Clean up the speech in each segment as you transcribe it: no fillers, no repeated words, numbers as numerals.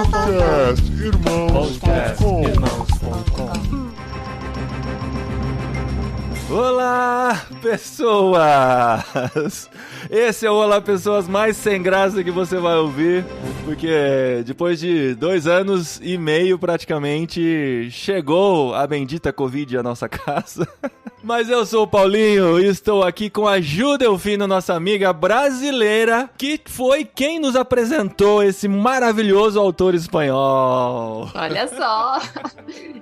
Podcastirmãos.com. Olá, pessoas! Esse é o Olá, Pessoas mais sem graça que você vai ouvir, porque depois de 2 anos e meio praticamente, chegou a bendita Covid à nossa casa. Mas eu sou o Paulinho e estou aqui com a Ju Delfino, nossa amiga brasileira, que foi quem nos apresentou esse maravilhoso autor espanhol. Olha só,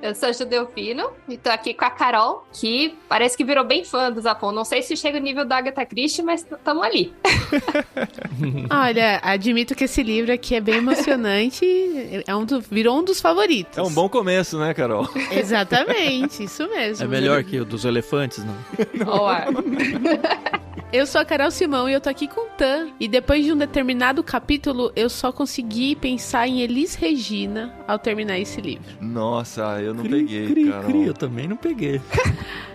eu sou a Ju Delfino e tô aqui com a Carol, que parece que virou bem fã do Zapão. Não sei se chega no nível da Agatha Christie, mas estamos ali. Olha, admito que esse livro aqui é bem emocionante, virou um dos favoritos. É um bom começo, né, Carol? Exatamente, isso mesmo. É melhor que o dos elefantes, não? Olá. Eu sou a Carol Simão e eu tô aqui com o Tan. E depois de um determinado capítulo, eu só consegui pensar em Elis Regina ao terminar esse livro. Nossa, eu não peguei, Carol. Eu também não peguei.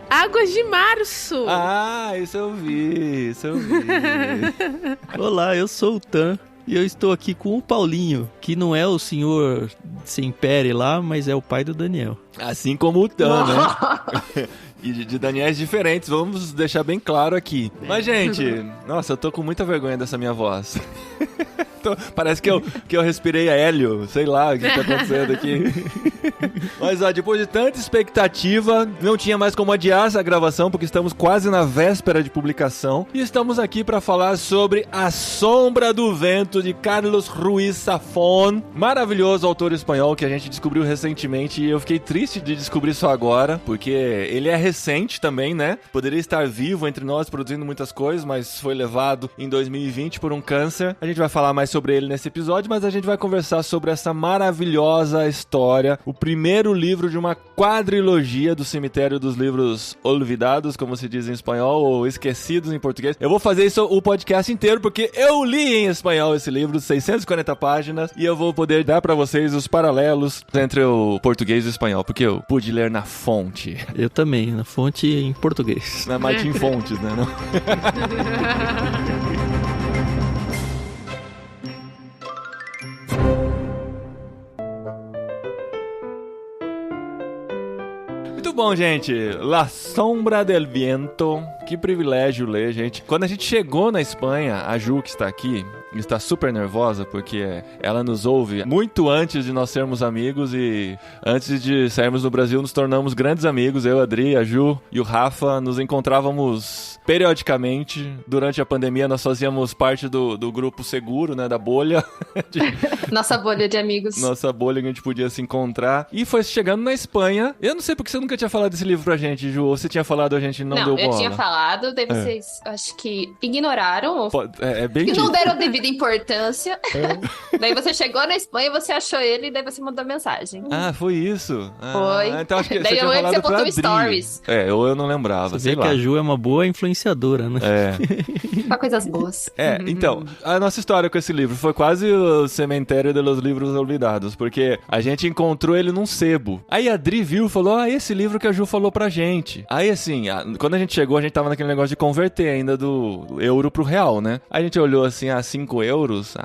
Águas de Março! Ah, isso eu vi. Olá, eu sou o Tan. E eu estou aqui com o Paulinho, que não é o senhor Sempere lá, mas é o pai do Daniel. Assim como o Tan, né? E de Daniels diferentes, vamos deixar bem claro aqui. Mas, gente, nossa, eu tô com muita vergonha dessa minha voz. Parece que eu respirei hélio, sei lá o que tá acontecendo aqui. Mas, ó, depois de tanta expectativa, não tinha mais como adiar essa gravação, porque estamos quase na véspera de publicação. E estamos aqui para falar sobre A Sombra do Vento, de Carlos Ruiz Zafón. Maravilhoso autor espanhol que a gente descobriu recentemente, e eu fiquei triste de descobrir isso agora, porque ele é recente também, né? Poderia estar vivo entre nós, produzindo muitas coisas, mas foi levado em 2020 por um câncer. A gente vai falar mais sobre ele nesse episódio, mas a gente vai conversar sobre essa maravilhosa história, o primeiro livro de uma quadrilogia do cemitério dos livros olvidados, como se diz em espanhol, ou esquecidos em português. Eu vou fazer isso o podcast inteiro, porque eu li em espanhol esse livro, 640 páginas, e eu vou poder dar pra vocês os paralelos entre o português e o espanhol, porque eu pude ler na fonte. Eu também, na fonte em português. Na Martim Fontes, né? Não? Muito bom, gente. La Sombra del Viento. Que privilégio ler, gente. Quando a gente chegou na Espanha, a Ju, que está aqui, está super nervosa, porque ela nos ouve muito antes de nós sermos amigos, e antes de sairmos do Brasil nos tornamos grandes amigos. Eu, a Adri, a Ju e o Rafa nos encontrávamos periodicamente. Durante a pandemia nós fazíamos parte do grupo seguro, né, da bolha. Nossa bolha de amigos. Nossa bolha que a gente podia se encontrar. E foi chegando na Espanha. Eu não sei porque você nunca tinha falado desse livro pra gente, Ju. Ou você tinha falado, a gente não deu bola. Não, eu tinha falado, daí vocês acho que ignoraram. É bem que disso. não deram devida importância. Daí você chegou na Espanha, você achou ele e daí você mandou mensagem. Ah, foi isso? Foi. Então acho que daí você tinha falado você pra postou Adri. stories. Ou eu não lembrava, Você sei vê lá. que a Ju é uma boa influenciadora, né? Pra coisas boas. Então, a nossa história com esse livro foi quase o Cemitério dos Livros Olvidados, porque a gente encontrou ele num sebo. Aí a Adri viu e falou, esse livro que a Ju falou pra gente. Aí assim, quando a gente chegou, a gente tava naquele negócio de converter ainda do euro pro real, né? Aí a gente olhou assim, 5 euros,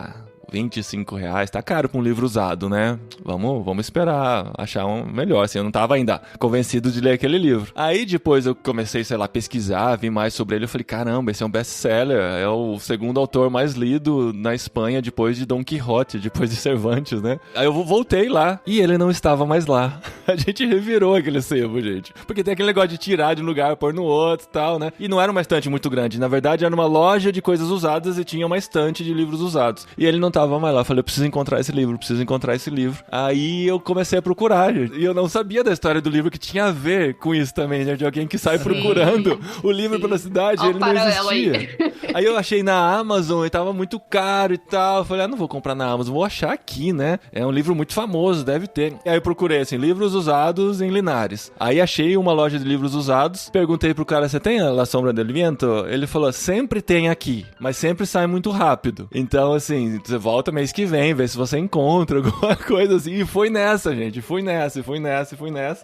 R$25, tá caro pra um livro usado, né? Vamos esperar achar um melhor, assim, eu não tava ainda convencido de ler aquele livro. Aí depois eu comecei, sei lá, pesquisar, vi mais sobre ele, eu falei, caramba, esse é um best-seller, é o segundo autor mais lido na Espanha depois de Dom Quixote, depois de Cervantes, né? Aí eu voltei lá e ele não estava mais lá. A gente revirou aquele sebo, gente. Porque tem aquele negócio de tirar de um lugar, pôr no outro e tal, né? E não era uma estante muito grande, na verdade era uma loja de coisas usadas e tinha uma estante de livros usados. E ele não tava mais lá, eu falei, eu preciso encontrar esse livro. Aí eu comecei a procurar, gente. E eu não sabia da história do livro que tinha a ver com isso também, né? De alguém que sai procurando o livro pela cidade, ele não existia. Aí eu achei na Amazon e tava muito caro e tal. Eu falei, não vou comprar na Amazon, vou achar aqui, né? É um livro muito famoso, deve ter. E aí eu procurei, assim, livros usados em Linares. Aí achei uma loja de livros usados, perguntei pro cara, você tem a La Sombra del Viento? Ele falou, sempre tem aqui, mas sempre sai muito rápido. Então, assim, você volta volta mês que vem, vê se você encontra alguma coisa assim. E foi nessa, gente. Fui nessa.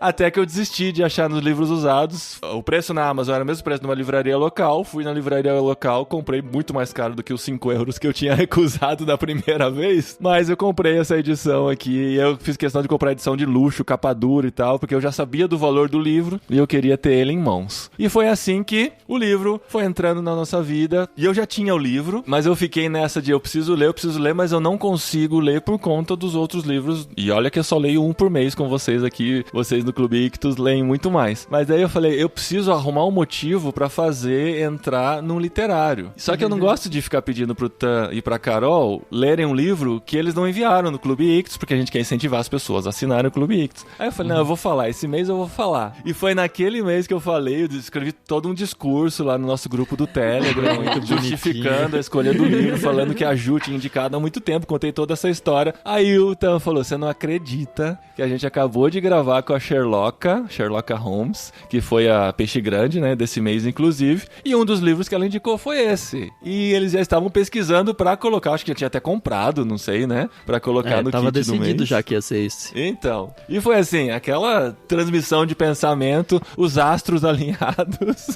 Até que eu desisti de achar nos livros usados. O preço na Amazon era o mesmo preço de uma livraria local. Fui na livraria local, comprei muito mais caro do que os 5 euros que eu tinha recusado da primeira vez. Mas eu comprei essa edição aqui. E eu fiz questão de comprar a edição de luxo, capa dura e tal, porque eu já sabia do valor do livro e eu queria ter ele em mãos. E foi assim que o livro foi entrando na nossa vida. E eu já tinha o livro, mas eu fiquei nessa de eu preciso ler, mas eu não consigo ler por conta dos outros livros. E olha que eu só leio um por mês com vocês aqui. Vocês no Clube Ictus leem muito mais. Mas daí eu falei, eu preciso arrumar um motivo pra fazer entrar num literário. Só que eu não gosto de ficar pedindo pro Tan e pra Carol lerem um livro que eles não enviaram no Clube Ictus, porque a gente quer incentivar as pessoas a assinarem o Clube Ictus. Aí eu falei, não, eu vou falar, esse mês eu vou falar. E foi naquele mês que eu falei, eu escrevi todo um discurso lá no nosso grupo do Telegram, justificando a escolha do livro, falando que a Ju tinha indicado há muito tempo, contei toda essa história. Aí o Tan falou, você não acredita que a gente acabou de gravar com a Sherlock Holmes, que foi a Peixe Grande, né, desse mês inclusive, e um dos livros que ela indicou foi esse. E eles já estavam pesquisando pra colocar, acho que já tinha até comprado, não sei, né, pra colocar no kit do mês. Tava decidido já que ia ser esse. Então, e foi assim, aquela transmissão de pensamento, os astros alinhados,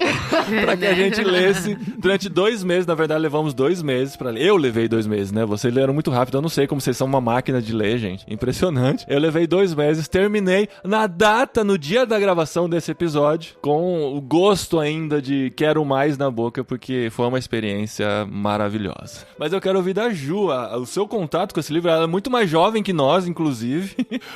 pra que a gente lesse durante 2 meses, na verdade levamos 2 meses pra ler. Eu levei 2 meses, né, vocês leram muito rápido, eu não sei como vocês são uma máquina de ler, gente, impressionante. Eu levei 2 meses, terminei na data, no dia da gravação desse episódio, com o gosto ainda de quero mais na boca, porque foi uma experiência maravilhosa. Mas eu quero ouvir da Ju, o seu contato com esse livro, ela é muito mais jovem que nós, inclusive.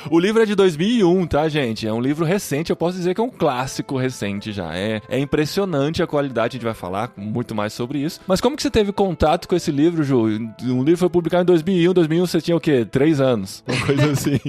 O livro é de 2001, tá, gente? É um livro recente, eu posso dizer que é um clássico recente já. É impressionante a qualidade, a gente vai falar muito mais sobre isso. Mas como que você teve contato com esse livro, Ju? Um livro foi publicado em 2001 você tinha o quê? 3 anos? Uma coisa assim.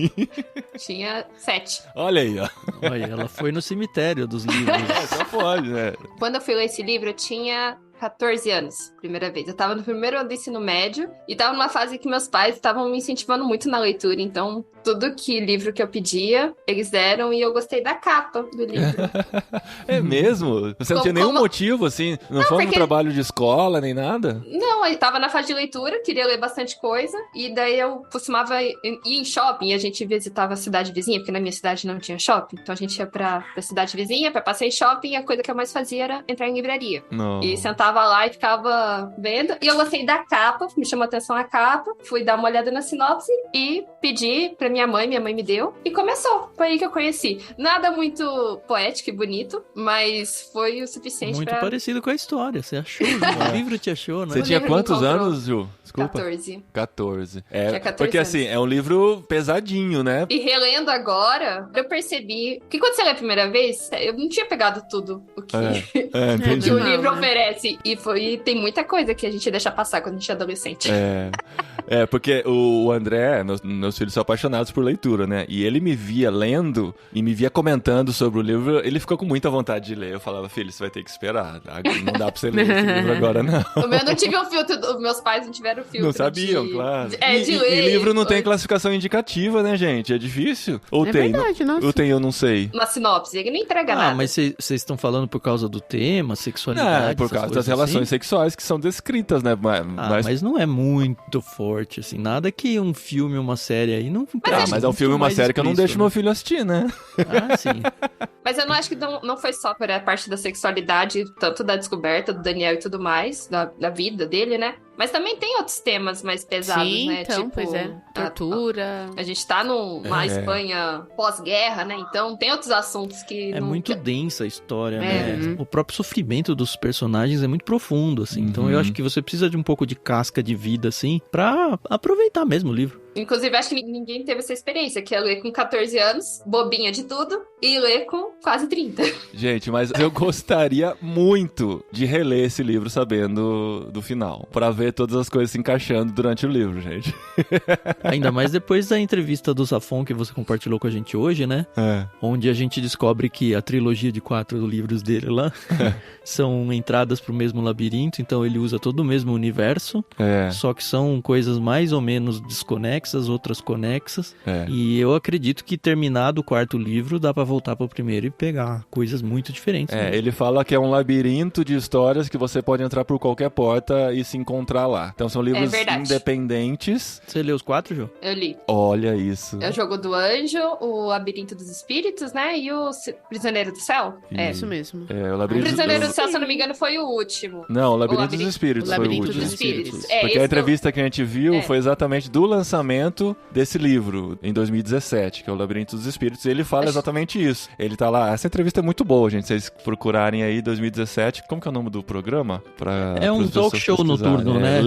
Tinha 7. Olha aí, ó. Olha, ela foi no cemitério dos livros. Só pode, né? Quando eu fui ler esse livro, eu tinha 14 anos, primeira vez. Eu tava no primeiro ano do ensino médio e tava numa fase que meus pais estavam me incentivando muito na leitura, então tudo que livro que eu pedia, eles deram e eu gostei da capa do livro. É mesmo? Você não tinha nenhum motivo, assim? Não foi um trabalho de escola, nem nada? Não, eu tava na fase de leitura, queria ler bastante coisa, e daí eu costumava ir em shopping, e a gente visitava a cidade vizinha, porque na minha cidade não tinha shopping, então a gente ia pra cidade vizinha, pra passear em shopping, e a coisa que eu mais fazia era entrar em livraria. Não. E sentava lá e ficava vendo, e eu gostei da capa, me chamou a atenção a capa, fui dar uma olhada na sinopse, e pedi pra minha mãe me deu, e começou. Foi aí que eu conheci. Nada muito poético e bonito, mas foi o suficiente muito pra... parecido com a história, você achou? O livro te achou, né? Você tinha quantos anos, Ju? Desculpa. 14. 14. Tinha 14 porque anos. assim, é um livro pesadinho, né? E relendo agora, eu percebi que quando você lê a primeira vez, eu não tinha pegado tudo o que, entendi. que o Não, livro né? oferece. E tem muita coisa que a gente deixa passar quando a gente é adolescente. Porque o André, meus filhos são apaixonados por leitura, né? E ele me via lendo e me via comentando sobre o livro, ele ficou com muita vontade de ler. Eu falava, filho, você vai ter que esperar. Não dá pra você ler esse livro agora, não. O meu não tive um filtro, os meus pais não tiveram filtro. Não sabiam, claro. De E ler. livro não tem classificação indicativa, né, gente? É difícil? Ou É tem? verdade, nossa. Ou tem, eu não sei. Uma sinopse, ele não entrega Ah, nada. mas vocês estão falando por causa do tema, Não, sexualidade, é por essas causa das coisas relações assim? sexuais que são descritas, né? Mas não é muito forte, assim. Nada que um filme, uma série aí não... mas é um filme e uma série que eu não deixo meu filho assistir, né? Ah, sim. Mas eu não acho que não foi só por a parte da sexualidade, tanto da descoberta do Daniel e tudo mais, da vida dele, né? Mas também tem outros temas mais pesados, Sim, né? então, pois é. Tortura. A gente tá numa Espanha pós-guerra, né? Então tem outros assuntos que... É não... muito densa a história, É. né? O próprio sofrimento dos personagens é muito profundo, assim. Então eu acho que você precisa de um pouco de casca de vida, assim, pra aproveitar mesmo o livro. Inclusive, acho que ninguém teve essa experiência, que é ler com 14 anos, bobinha de tudo, e ler com quase 30. Gente, mas eu gostaria muito de reler esse livro sabendo do final, pra ver todas as coisas se encaixando durante o livro, gente. Ainda mais depois da entrevista do Zafon que você compartilhou com a gente hoje, né? Onde a gente descobre que a trilogia de 4 livros dele lá são entradas pro mesmo labirinto, então ele usa todo o mesmo universo, só que são coisas mais ou menos desconexas, desconexas, outras conexas. E eu acredito que terminado o quarto livro, dá pra voltar pro primeiro e pegar coisas muito diferentes. Ele fala que é um labirinto de histórias que você pode entrar por qualquer porta e se encontrar lá. Então são livros independentes. Você leu os 4, Jô? Eu li. Olha isso. É o Jogo do Anjo, o Labirinto dos Espíritos, né? E o Prisioneiro do Céu. É isso mesmo. O Prisioneiro do Céu, se eu não me engano, foi o último. Não, o Labirinto dos Espíritos foi o último. Dos Espíritos. Porque a entrevista que a gente viu foi exatamente do lançamento desse livro, em 2017, que é o Labirinto dos Espíritos, e ele fala exatamente isso. Ele tá lá, essa entrevista é muito boa, gente, se vocês procurarem aí, 2017, como que é o nome do programa? É um talk show noturno, né?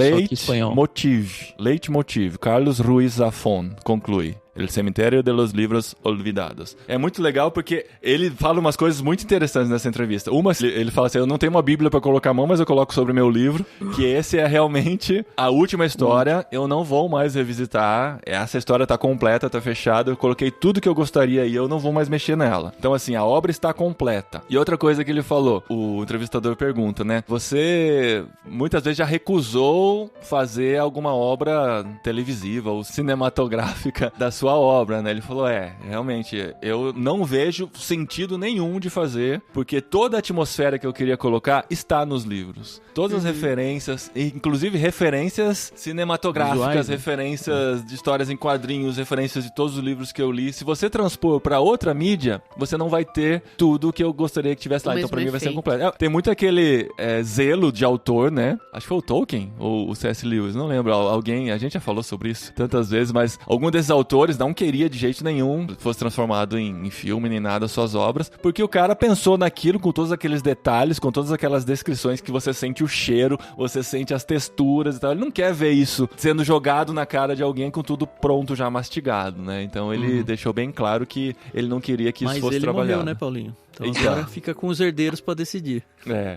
Leitmotiv, Carlos Ruiz Zafón, conclui. El Cemitério de los Livros Olvidados. É muito legal porque ele fala umas coisas muito interessantes nessa entrevista. Uma, ele fala assim, eu não tenho uma bíblia pra colocar a mão, mas eu coloco sobre o meu livro, que esse é realmente a última história, eu não vou mais revisitar, essa história tá completa, tá fechada, eu coloquei tudo que eu gostaria e eu não vou mais mexer nela. Então assim, a obra está completa. E outra coisa que ele falou, o entrevistador pergunta, né, você muitas vezes já recusou fazer alguma obra televisiva ou cinematográfica da sua obra, né? Ele falou, realmente, eu não vejo sentido nenhum de fazer, porque toda a atmosfera que eu queria colocar está nos livros. Todas as referências, inclusive referências cinematográficas, visuais, né? Referências de histórias em quadrinhos, referências de todos os livros que eu li. Se você transpor para outra mídia, você não vai ter tudo que eu gostaria que tivesse lá. Então, pra mim, vai ser completo. Tem muito aquele zelo de autor, né? Acho que foi o Tolkien ou o C.S. Lewis, não lembro. Alguém, a gente já falou sobre isso tantas vezes, mas algum desses autores não queria de jeito nenhum que fosse transformado em filme nem nada, suas obras, porque o cara pensou naquilo com todos aqueles detalhes, com todas aquelas descrições que você sente o cheiro, você sente as texturas e tal. Ele não quer ver isso sendo jogado na cara de alguém com tudo pronto, já mastigado, né? Então ele deixou bem claro que ele não queria que isso fosse trabalhado. Mas ele morreu, né, Paulinho? Então agora fica com os herdeiros pra decidir.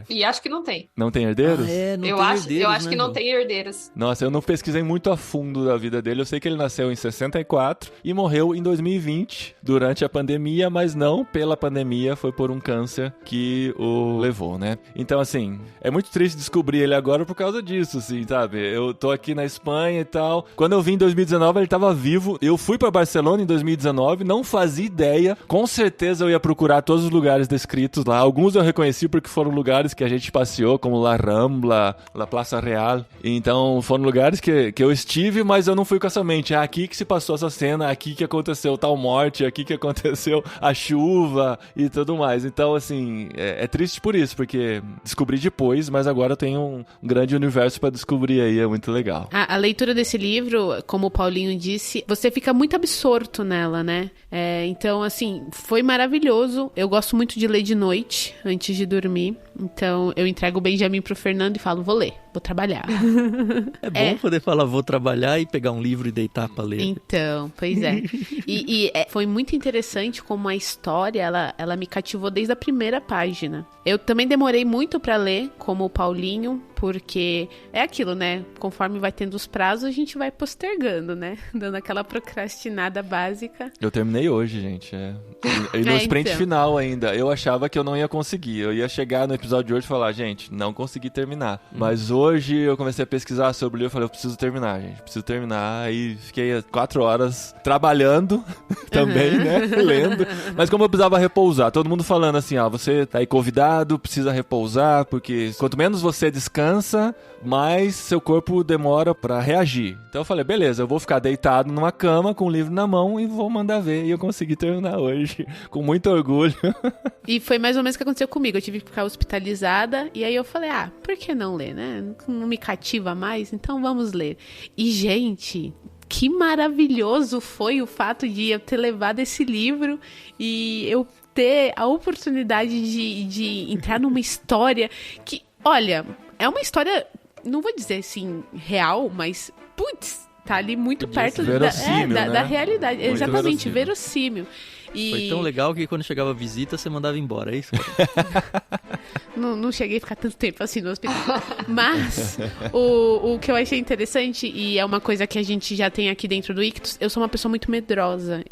E acho que não tem. Não tem herdeiros? Não tem herdeiros, eu acho que não tem herdeiros. Nossa, eu não pesquisei muito a fundo da vida dele. Eu sei que ele nasceu em 64 e morreu em 2020, durante a pandemia, mas não pela pandemia, foi por um câncer que o levou, né? Então, assim, é muito triste descobrir ele agora por causa disso, assim, sabe? Eu tô aqui na Espanha e tal. Quando eu vim em 2019, ele tava vivo. Eu fui pra Barcelona em 2019, não fazia ideia. Com certeza eu ia procurar todos os lugares descritos lá. Alguns eu reconheci porque foram lugares que a gente passeou, como La Rambla, La Plaza Real. Então, foram lugares que eu estive, mas eu não fui com essa mente. Aqui que se passou essa cena, aqui que aconteceu tal morte, aqui que aconteceu a chuva e tudo mais. Então, assim, é triste por isso, porque descobri depois, mas agora eu tenho um grande universo pra descobrir aí, é muito legal. A leitura desse livro, como o Paulinho disse, você fica muito absorto nela, né? Então, assim, foi maravilhoso. Eu gosto muito de ler de noite, antes de dormir. Então, eu entrego o Benjamin pro Fernando e falo, vou ler, vou trabalhar. É bom poder falar, vou trabalhar e pegar um livro e deitar pra ler. Então, pois é. Foi muito interessante como a história, ela me cativou desde a primeira página. Eu também demorei muito pra ler, como o Paulinho, porque é aquilo, né? Conforme vai tendo os prazos, a gente vai postergando, né? Dando aquela procrastinada básica. Eu terminei hoje, gente. E no sprint final ainda. Eu achava que eu não ia conseguir. Eu ia chegar no episódio de hoje e falar, gente, não consegui terminar. Mas hoje eu comecei a pesquisar sobre o livro e falei, eu preciso terminar, gente. Preciso terminar. Aí fiquei 4 horas trabalhando também, né? Lendo. Mas como eu precisava repousar, todo mundo falando assim, você tá aí convidado, precisa repousar, porque quanto menos você descansa, mais seu corpo demora pra reagir. Então eu falei, beleza, eu vou ficar deitado numa cama com o livro na mão e vou mandar ver. E eu consegui terminar hoje, com muito orgulho. E foi mais ou menos o que aconteceu comigo. Eu tive que ficar hospitalizada e aí eu falei, por que não ler, né? Não me cativa mais, então vamos ler. E, gente, que maravilhoso foi o fato de eu ter levado esse livro e eu ter a oportunidade de entrar numa história que, olha, é uma história, não vou dizer assim, real, mas, putz, tá ali muito perto da realidade. Muito exatamente, verossímil. Foi tão legal que quando chegava a visita, você mandava embora, é isso? Não cheguei a ficar tanto tempo assim no hospital. Mas o que eu achei interessante, e é uma coisa que a gente já tem aqui dentro do Ictus, eu sou uma pessoa muito medrosa.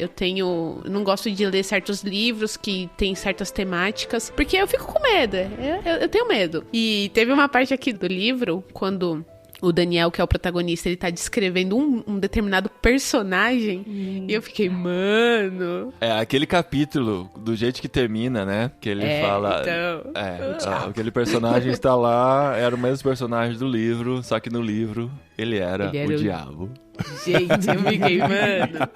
Não gosto de ler certos livros que tem certas temáticas, porque eu fico com medo. Eu tenho medo. E teve uma parte aqui do livro, quando o Daniel, que é o protagonista, ele tá descrevendo um determinado personagem. E eu fiquei, mano... É, aquele capítulo, do jeito que termina, né? Que ele fala... Então... aquele personagem está lá, era o mesmo personagem do livro, só que no livro ele era o diabo. Gente, eu fiquei, mano...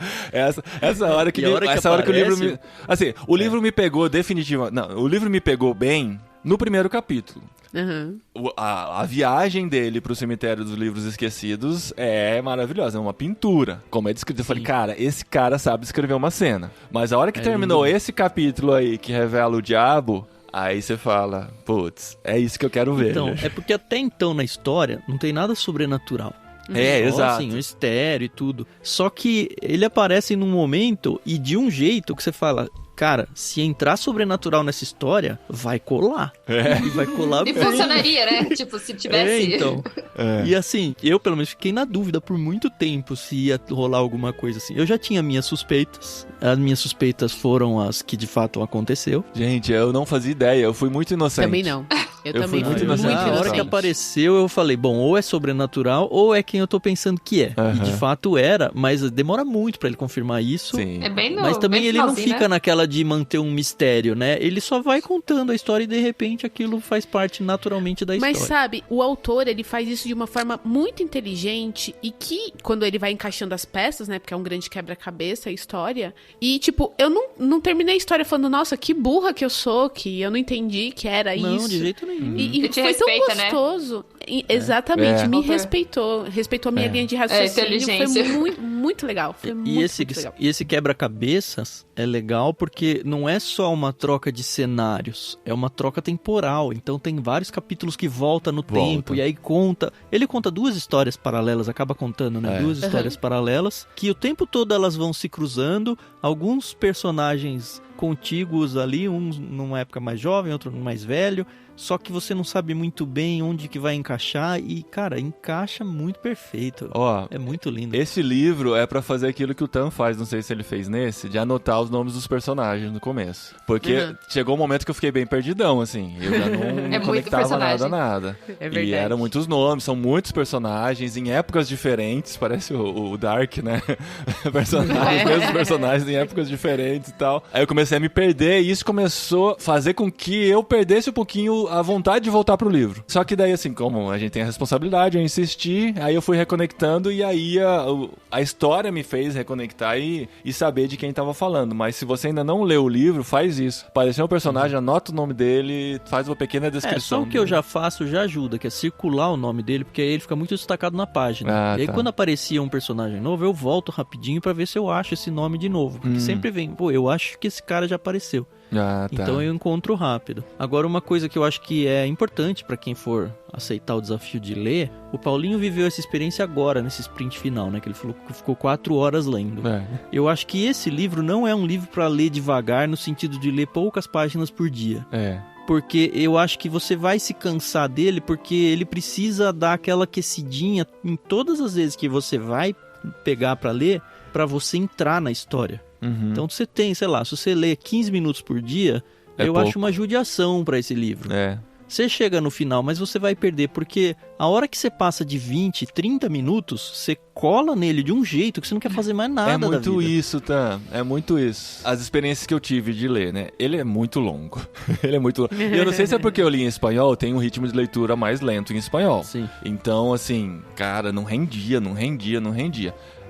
Essa hora que o livro me... Assim, o livro me pegou definitivamente... Não, o livro me pegou bem no primeiro capítulo. Uhum. A viagem dele pro cemitério dos livros esquecidos é maravilhosa, é uma pintura. Como é descrito, eu falei, cara, esse cara sabe escrever uma cena. Mas a hora que terminou esse capítulo aí, que revela o diabo... Aí você fala, putz, é isso que eu quero ver. Então, é porque até então na história não tem nada sobrenatural. Exato. Assim, um mistério e tudo. Só que ele aparece num momento e de um jeito que você fala... Cara, se entrar sobrenatural nessa história, vai colar. E vai colar bem. E funcionaria, né? Tipo, se tivesse... então. E assim, eu pelo menos fiquei na dúvida por muito tempo se ia rolar alguma coisa assim. Eu já tinha minhas suspeitas. As minhas suspeitas foram as que de fato aconteceu. Gente, eu não fazia ideia. Eu fui muito inocente. Também não. Eu também fui muito fui muito inocente. inocente. Na hora que apareceu, eu falei, bom, ou é sobrenatural, ou é quem eu tô pensando que é. E de fato era, mas demora muito pra ele confirmar isso. Sim. É bem Mas também bem ele não finalzinho, fica né? naquela de manter um mistério, né? Ele só vai contando a história e de repente aquilo faz parte naturalmente da história. Mas sabe, o autor, ele faz isso de uma forma muito inteligente e que, quando ele vai encaixando as peças, né, porque é um grande quebra-cabeça a história, e tipo, eu não terminei a história falando, nossa, que burra que eu sou, que eu não entendi que era isso. Não, de jeito nenhum. E te foi tão respeita, né? gostoso. Exatamente, me Ok. respeitou a minha linha de raciocínio, inteligência. foi muito, muito legal, foi muito legal. E esse quebra-cabeças é legal porque não é só uma troca de cenários, é uma troca temporal. Então tem vários capítulos que volta no tempo e aí conta. Ele conta duas histórias paralelas, acaba contando, né? Duas histórias paralelas que o tempo todo elas vão se cruzando. Alguns personagens contíguos ali, um numa época mais jovem, outro mais velho. Só que você não sabe muito bem onde que vai encaixar e, cara, encaixa muito perfeito. Ó, é muito lindo. Esse livro é pra fazer aquilo que o Tan faz, não sei se ele fez nesse, de anotar os nomes dos personagens no começo. Porque chegou um momento que eu fiquei bem perdidão, assim. Eu já não conectava nada. É verdade. E eram muitos nomes, são muitos personagens em épocas diferentes, parece o Dark, né? Os mesmos personagens em épocas diferentes e tal. Aí eu comecei a me perder e isso começou a fazer com que eu perdesse um pouquinho a vontade de voltar pro livro. Só que daí, assim, como a gente tem a responsabilidade, eu insisti, aí eu fui reconectando e aí a história me fez reconectar e saber de quem tava falando. Mas se você ainda não leu o livro, faz isso. Apareceu um personagem, anota o nome dele, faz uma pequena descrição. Só o que eu já faço já ajuda, que é circular o nome dele, porque aí ele fica muito destacado na página. E aí quando aparecia um personagem novo, eu volto rapidinho pra ver se eu acho esse nome de novo. Porque sempre vem, pô, eu acho que esse cara já apareceu. Então eu encontro rápido. Agora, uma coisa que eu acho que é importante pra quem for aceitar o desafio de ler, o Paulinho viveu essa experiência agora, nesse sprint final, né? Que ele falou que ficou 4 horas lendo. Eu acho que esse livro não é um livro pra ler devagar, no sentido de ler poucas páginas por dia. Porque eu acho que você vai se cansar dele, porque ele precisa dar aquela aquecidinha em todas as vezes que você vai pegar pra ler, pra você entrar na história. Então você tem, sei lá, se você lê 15 minutos por dia, eu acho uma judiação pra esse livro. Você chega no final, mas você vai perder, porque a hora que você passa de 20, 30 minutos, você cola nele de um jeito que você não quer fazer mais nada da vida. É muito isso, Tan. É muito isso. As experiências que eu tive de ler, né? Ele é muito longo. Ele é muito longo. E eu não sei se é porque eu li em espanhol, tem um ritmo de leitura mais lento em espanhol. Sim. Então, assim, cara, não rendia.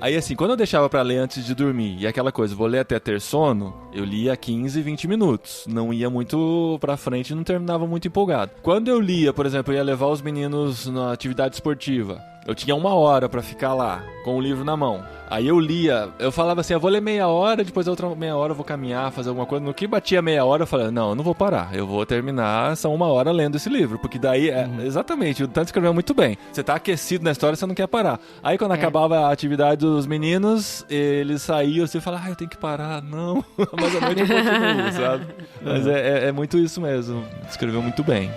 Aí, assim, quando eu deixava pra ler antes de dormir, e aquela coisa, vou ler até ter sono, eu lia 15, 20 minutos. Não ia muito pra frente e não terminava muito empolgado. Quando eu lia, por exemplo, eu ia levar os meninos na atividade esportiva. Eu tinha 1 hora pra ficar lá, com o livro na mão. Aí eu lia, eu falava assim, eu vou ler meia hora, depois da outra meia hora eu vou caminhar, fazer alguma coisa. No que batia meia hora, eu falei, não, eu não vou parar. Eu vou terminar essa 1 hora lendo esse livro. Porque daí, exatamente, o Tanto escreveu muito bem. Você tá aquecido na história, você não quer parar. Aí quando acabava a atividade dos meninos, eles saíam assim e falavam, eu tenho que parar. Não, mas a noite eu continuo, sabe? Mas é muito isso mesmo. Escreveu muito bem.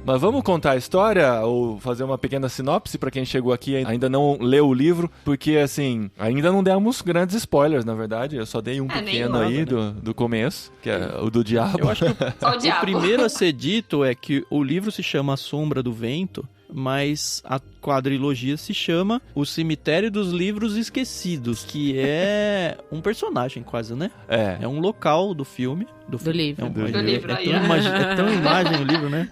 Mas vamos contar a história ou fazer uma pequena sinopse pra quem chegou aqui e ainda não leu o livro, porque assim, ainda não demos grandes spoilers, na verdade. Eu só dei um pequeno nada, aí do começo, que é o do diabo. Eu acho que o primeiro a ser dito é que o livro se chama A Sombra do Vento, mas a quadrilogia se chama O Cemitério dos Livros Esquecidos, que é um personagem quase, né? É um local do filme. Do livro. É tão imagem o livro, né?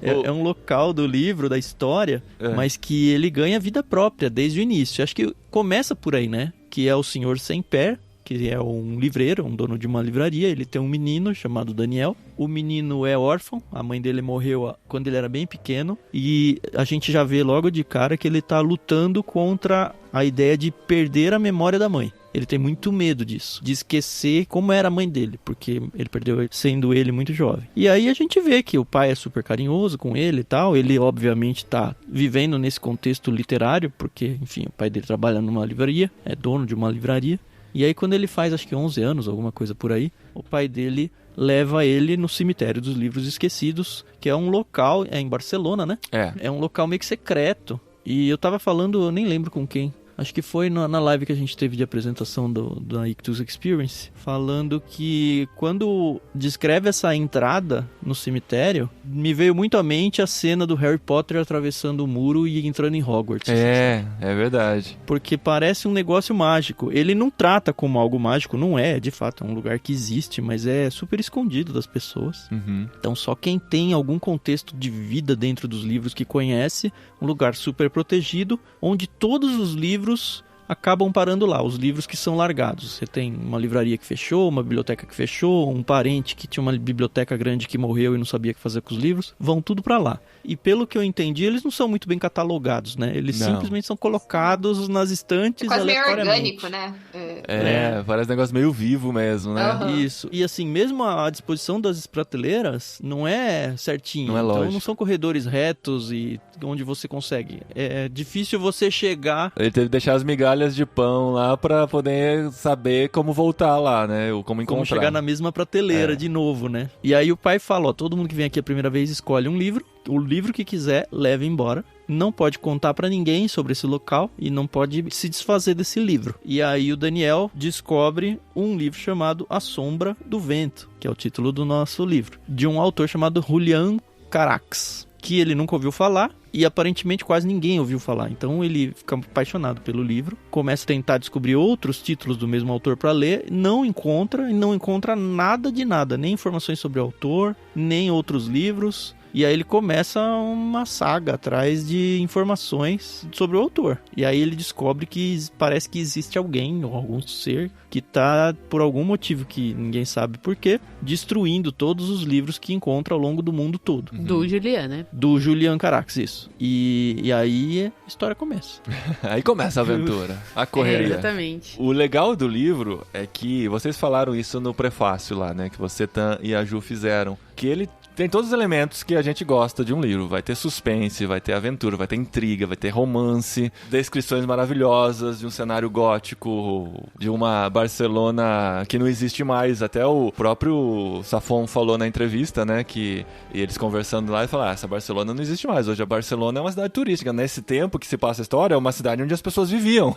É um local do livro, da história, mas que ele ganha vida própria desde o início. Acho que começa por aí, né? Que é o Senhor Sem-Pé, que é um livreiro, um dono de uma livraria. Ele tem um menino chamado Daniel. O menino é órfão, a mãe dele morreu quando ele era bem pequeno. E a gente já vê logo de cara que ele tá lutando contra a ideia de perder a memória da mãe. Ele tem muito medo disso, de esquecer como era a mãe dele, porque ele perdeu sendo ele muito jovem. E aí a gente vê que o pai é super carinhoso com ele e tal. Ele obviamente tá vivendo nesse contexto literário, porque, enfim, o pai dele trabalha numa livraria, é dono de uma livraria. E aí quando ele faz, acho que 11 anos, alguma coisa por aí, o pai dele leva ele no Cemitério dos Livros Esquecidos, que é um local, é em Barcelona, né? É um local meio que secreto. E eu tava falando, eu nem lembro com quem. Acho que foi na live que a gente teve de apresentação da Ictus Experience, falando que quando descreve essa entrada no cemitério, me veio muito à mente a cena do Harry Potter atravessando o muro e entrando em Hogwarts. É verdade. Porque parece um negócio mágico. Ele não trata como algo mágico, não é, de fato, é um lugar que existe, mas é super escondido das pessoas. Uhum. Então só quem tem algum contexto de vida dentro dos livros que conhece, um lugar super protegido, onde todos os livros acabam parando lá, os livros que são largados. Você tem uma livraria que fechou, uma biblioteca que fechou, um parente que tinha uma biblioteca grande que morreu e não sabia o que fazer com os livros, vão tudo pra lá. E pelo que eu entendi, eles não são muito bem catalogados, né? Eles simplesmente são colocados nas estantes aleatoriamente. Quase meio orgânico, né? Parece um negócio meio vivo mesmo, né? Uhum. Isso. E assim, mesmo a disposição das prateleiras não é certinho. Não é então lógico. não são corredores retos e onde você consegue. É difícil você chegar... Ele teve que deixar as migalhas de pão lá pra poder saber como voltar lá, né? Ou como encontrar. Como chegar na mesma prateleira de novo, né? E aí o pai fala, ó, todo mundo que vem aqui a primeira vez escolhe um livro, o livro que quiser, leva embora. Não pode contar pra ninguém sobre esse local e não pode se desfazer desse livro. E aí o Daniel descobre um livro chamado A Sombra do Vento, que é o título do nosso livro, de um autor chamado Julián Carax, que ele nunca ouviu falar e aparentemente quase ninguém ouviu falar. Então ele fica apaixonado pelo livro, começa a tentar descobrir outros títulos do mesmo autor para ler, não encontra nada de nada, nem informações sobre o autor, nem outros livros. E aí ele começa uma saga atrás de informações sobre o autor. E aí ele descobre que parece que existe alguém ou algum ser que tá, por algum motivo que ninguém sabe por quê, destruindo todos os livros que encontra ao longo do mundo todo. Do Julián, né? Do Julián Carax, isso. E aí a história começa. Aí começa a aventura, a correria. Exatamente. O legal do livro é que vocês falaram isso no prefácio lá, né? Que você e a Ju fizeram. Que ele tem todos os elementos que a gente gosta de um livro. Vai ter suspense, vai ter aventura, vai ter intriga, vai ter romance, descrições maravilhosas de um cenário gótico, de uma Barcelona que não existe mais. Até o próprio Safon falou na entrevista, né, que eles conversando lá e falaram, essa Barcelona não existe mais. Hoje a Barcelona é uma cidade turística. Nesse tempo que se passa a história, é uma cidade onde as pessoas viviam,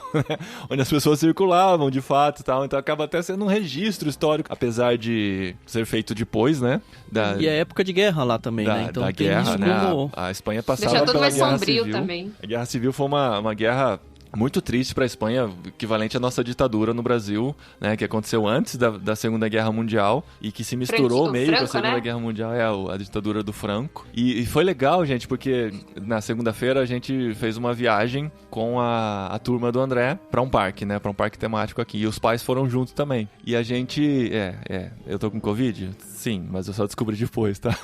onde as pessoas circulavam, de fato, e tal. Então acaba até sendo um registro histórico, apesar de ser feito depois, né? E a época de guerra lá também, né? Então da tem guerra, isso né? como... A Espanha passava Deixa tudo pela mais Guerra sombrio Civil. também. A Guerra Civil foi uma guerra muito triste para a Espanha, equivalente à nossa ditadura no Brasil, né, que aconteceu antes da Segunda Guerra Mundial e que se misturou meio com a Segunda Guerra Mundial, a ditadura do Franco. E foi legal, gente, porque na segunda-feira a gente fez uma viagem com a turma do André para um parque, né, para um parque temático aqui, e os pais foram juntos também. E a gente, eu tô com Covid? Sim, mas eu só descobri depois, tá?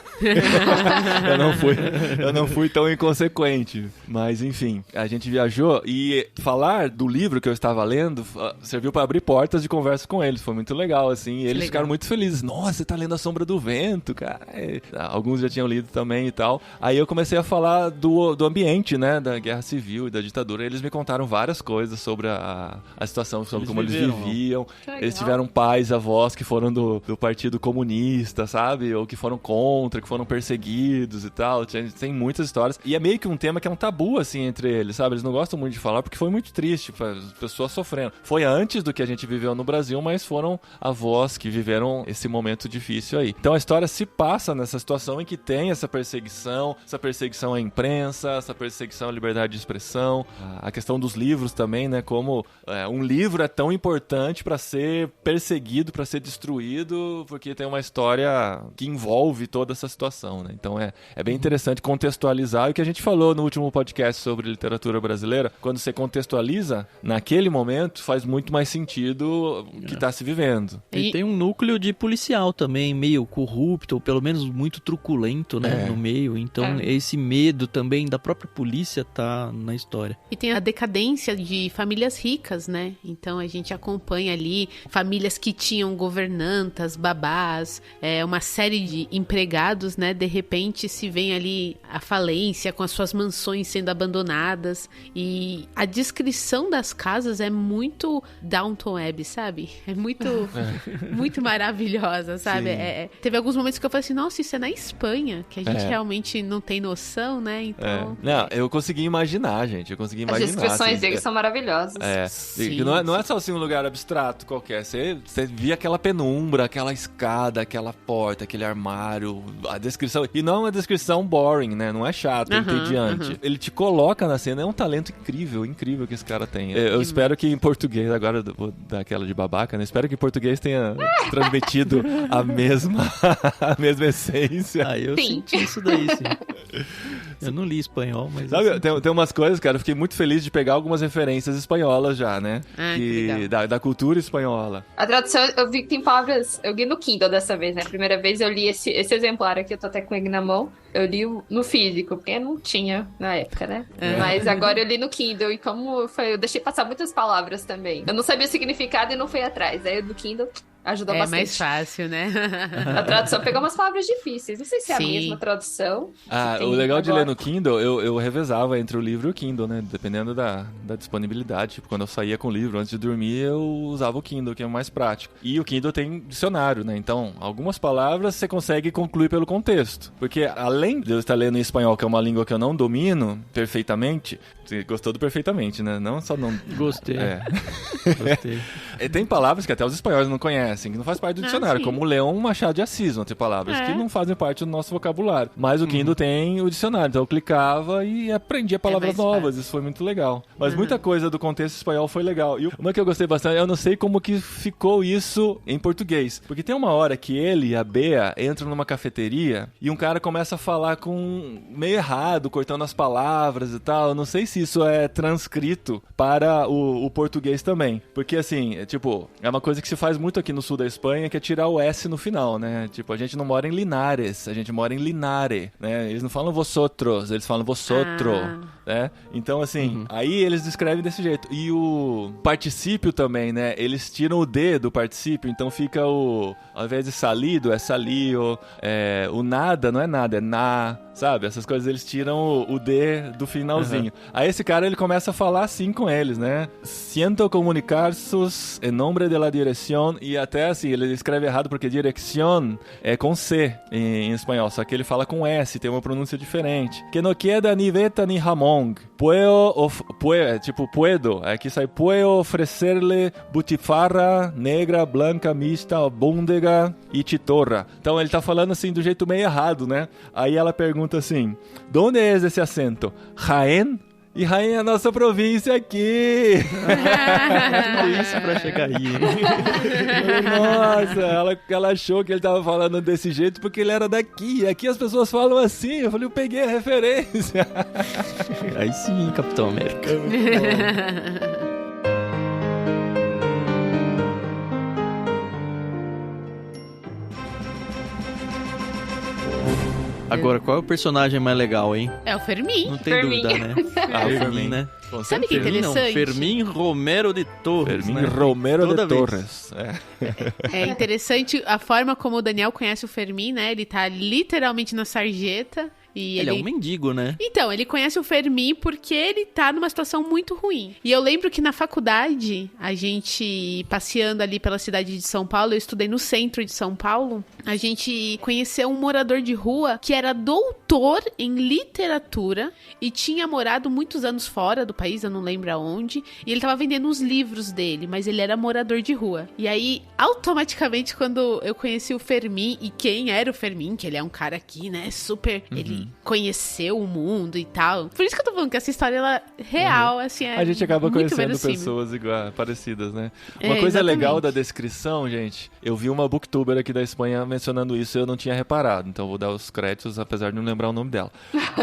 eu não fui tão inconsequente, mas enfim, a gente viajou e falar do livro que eu estava lendo serviu para abrir portas de conversa com eles. Foi muito legal, assim. E eles ficaram muito felizes. Nossa, você tá lendo A Sombra do Vento, cara. Alguns já tinham lido também e tal. Aí eu comecei a falar do ambiente, né? Da guerra civil e da ditadura. Eles me contaram várias coisas sobre a situação, sobre como eles viviam. Eles tiveram pais, avós que foram do Partido Comunista, sabe? Ou que foram contra, que foram perseguidos e tal. Tem muitas histórias. E é meio que um tema que é um tabu, assim, entre eles, sabe? Eles não gostam muito de falar porque foi muito triste, as pessoas sofrendo. Foi antes do que a gente viveu no Brasil, mas foram avós que viveram esse momento difícil aí. Então a história se passa nessa situação em que tem essa perseguição à imprensa, essa perseguição à liberdade de expressão, a questão dos livros também, né? Como um livro é tão importante para ser perseguido, para ser destruído, porque tem uma história que envolve toda essa situação, né? Então é bem interessante contextualizar. E o que a gente falou no último podcast sobre literatura brasileira, quando você contextualiza, naquele momento faz muito mais sentido o que está se vivendo. E tem um núcleo de policial também, meio corrupto, ou pelo menos muito truculento, né, no meio. Então esse medo também da própria polícia tá na história. E tem a decadência de famílias ricas, né? Então a gente acompanha ali famílias que tinham governantas, babás, uma série de empregados, né? De repente se vem ali a falência com as suas mansões sendo abandonadas, e a descrição das casas é muito Downton Abbey, sabe? É muito muito maravilhosa, sabe? Teve alguns momentos que eu falei assim, nossa, isso é na Espanha, que a gente realmente não tem noção, né? Então... Não, eu consegui imaginar, gente. Eu consegui imaginar. As descrições assim, deles são maravilhosas. Não é só assim um lugar abstrato qualquer. Você via aquela penumbra, aquela escada, aquela porta, aquele armário, a descrição. E não é uma descrição boring, né? Não é chato, entediante. Ele te coloca na cena. É um talento incrível que esse cara tem. Eu espero que em português, agora eu vou dar aquela de babaca, né? Espero que em português tenha transmitido a mesma essência. Eu senti isso daí, sim. Eu não li espanhol, mas... Sabe, tem umas coisas, cara, eu fiquei muito feliz de pegar algumas referências espanholas já, né? Da cultura espanhola. A tradução, eu vi que tem palavras... Eu li no Kindle dessa vez, né? A primeira vez eu li esse exemplar aqui, eu tô até com ele na mão. Eu li no físico, porque não tinha na época, né? Mas agora eu li no Kindle, e como eu deixei passar muitas palavras também. Eu não sabia o significado e não fui atrás. Aí do Kindle... Ajudou bastante. É mais fácil, né? A tradução pegou umas palavras difíceis. Não sei se é a mesma tradução. O legal de ler no Kindle, eu revezava entre o livro e o Kindle, né? Dependendo da disponibilidade. Tipo, quando eu saía com o livro antes de dormir, eu usava o Kindle, que é mais prático. E o Kindle tem dicionário, né? Então, algumas palavras você consegue concluir pelo contexto. Porque além de eu estar lendo em espanhol, que é uma língua que eu não domino perfeitamente, você gostou do perfeitamente, né? Não só não... Gostei. Gostei. Tem palavras que até os espanhóis não conhecem, que não faz parte do dicionário, como Leão Machado de Assis, vão ter palavras que não fazem parte do nosso vocabulário. Mas o Kindle tem o dicionário, então eu clicava e aprendia palavras novas, isso foi muito legal. Mas muita coisa do contexto espanhol foi legal. E uma que eu gostei bastante, eu não sei como que ficou isso em português, porque tem uma hora que ele e a Bea entram numa cafeteria e um cara começa a falar com meio errado, cortando as palavras e tal. Eu não sei se isso é transcrito para o português também, porque assim, é uma coisa que se faz muito aqui no sul da Espanha, que é tirar o S no final, né? Tipo, a gente não mora em Linares, a gente mora em Linare, né? Eles não falam vosotros, eles falam vosotro, né? Então, assim, aí eles descrevem desse jeito. E o particípio também, né? Eles tiram o D do particípio, então fica ao invés de salido, é salio, o nada não é nada, é na, sabe? Essas coisas eles tiram o D do finalzinho. Aí esse cara, ele começa a falar assim com eles, né? Siento comunicar-sus em nome de la dirección, e até assim, ele escreve errado porque dirección é com C em espanhol, só que ele fala com S, tem uma pronúncia diferente. Que no queda ni veta ni jamón. Puedo, aqui sai puedo ofrecerle butifarra, negra, blanca, mista, búndega e chitorra. Então ele tá falando assim do jeito meio errado, né? Aí ela pergunta assim, ¿dónde es esse acento? Jaén? E Jaén é a nossa província aqui. Tudo isso pra chegar aí. Nossa, ela achou que ele tava falando desse jeito porque ele era daqui. Aqui as pessoas falam assim. Eu falei, eu peguei a referência. Aí sim, Capitão América. Agora, qual é o personagem mais legal, hein? É o Fermin. Não tem dúvida, né? O Fermin, né? Sabe o que é interessante? Fermín Romero de Torres. Fermín Romero de Torres. É interessante a forma como o Daniel conhece o Fermín, né? Ele tá literalmente na sarjeta. E ele é um mendigo, né? Então, ele conhece o Fermín porque ele tá numa situação muito ruim. E eu lembro que na faculdade, a gente passeando ali pela cidade de São Paulo, eu estudei no centro de São Paulo, a gente conheceu um morador de rua que era doutor em literatura e tinha morado muitos anos fora do país, eu não lembro aonde, e ele tava vendendo os livros dele, mas ele era morador de rua. E aí, automaticamente, quando eu conheci o Fermín, e quem era o Fermín, que ele é um cara aqui, né, super... Ele conheceu o mundo e tal. Por isso que eu tô falando que essa história, ela real, assim, é a gente acaba conhecendo verossímil. pessoas igual, parecidas, né? Uma coisa legal da descrição, gente, eu vi uma booktuber aqui da Espanha mencionando isso e eu não tinha reparado, então vou dar os créditos, apesar de não lembrar o nome dela.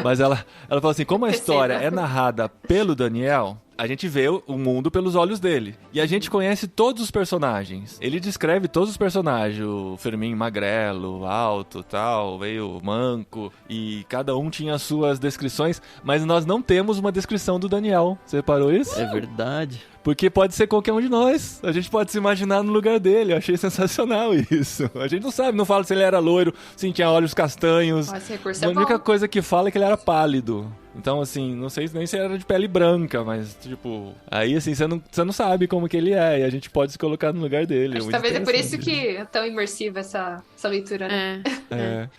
Mas ela falou assim, como a história é narrada pelo Daniel... A gente vê o mundo pelos olhos dele. E a gente conhece todos os personagens. Ele descreve todos os personagens. O Fermín magrelo, alto, tal, meio manco. E cada um tinha as suas descrições. Mas nós não temos uma descrição do Daniel. Você reparou isso? É verdade. Porque pode ser qualquer um de nós. A gente pode se imaginar no lugar dele. Eu achei sensacional isso. A gente não sabe, não fala se ele era loiro, se tinha olhos castanhos. Esse recurso A é única bom. coisa que fala é que ele era pálido. Então, assim, não sei nem se era de pele branca, mas, tipo... Aí, assim, você não sabe como que ele é. E a gente pode se colocar no lugar dele. Acho que talvez é por isso que é tão imersiva essa leitura, né?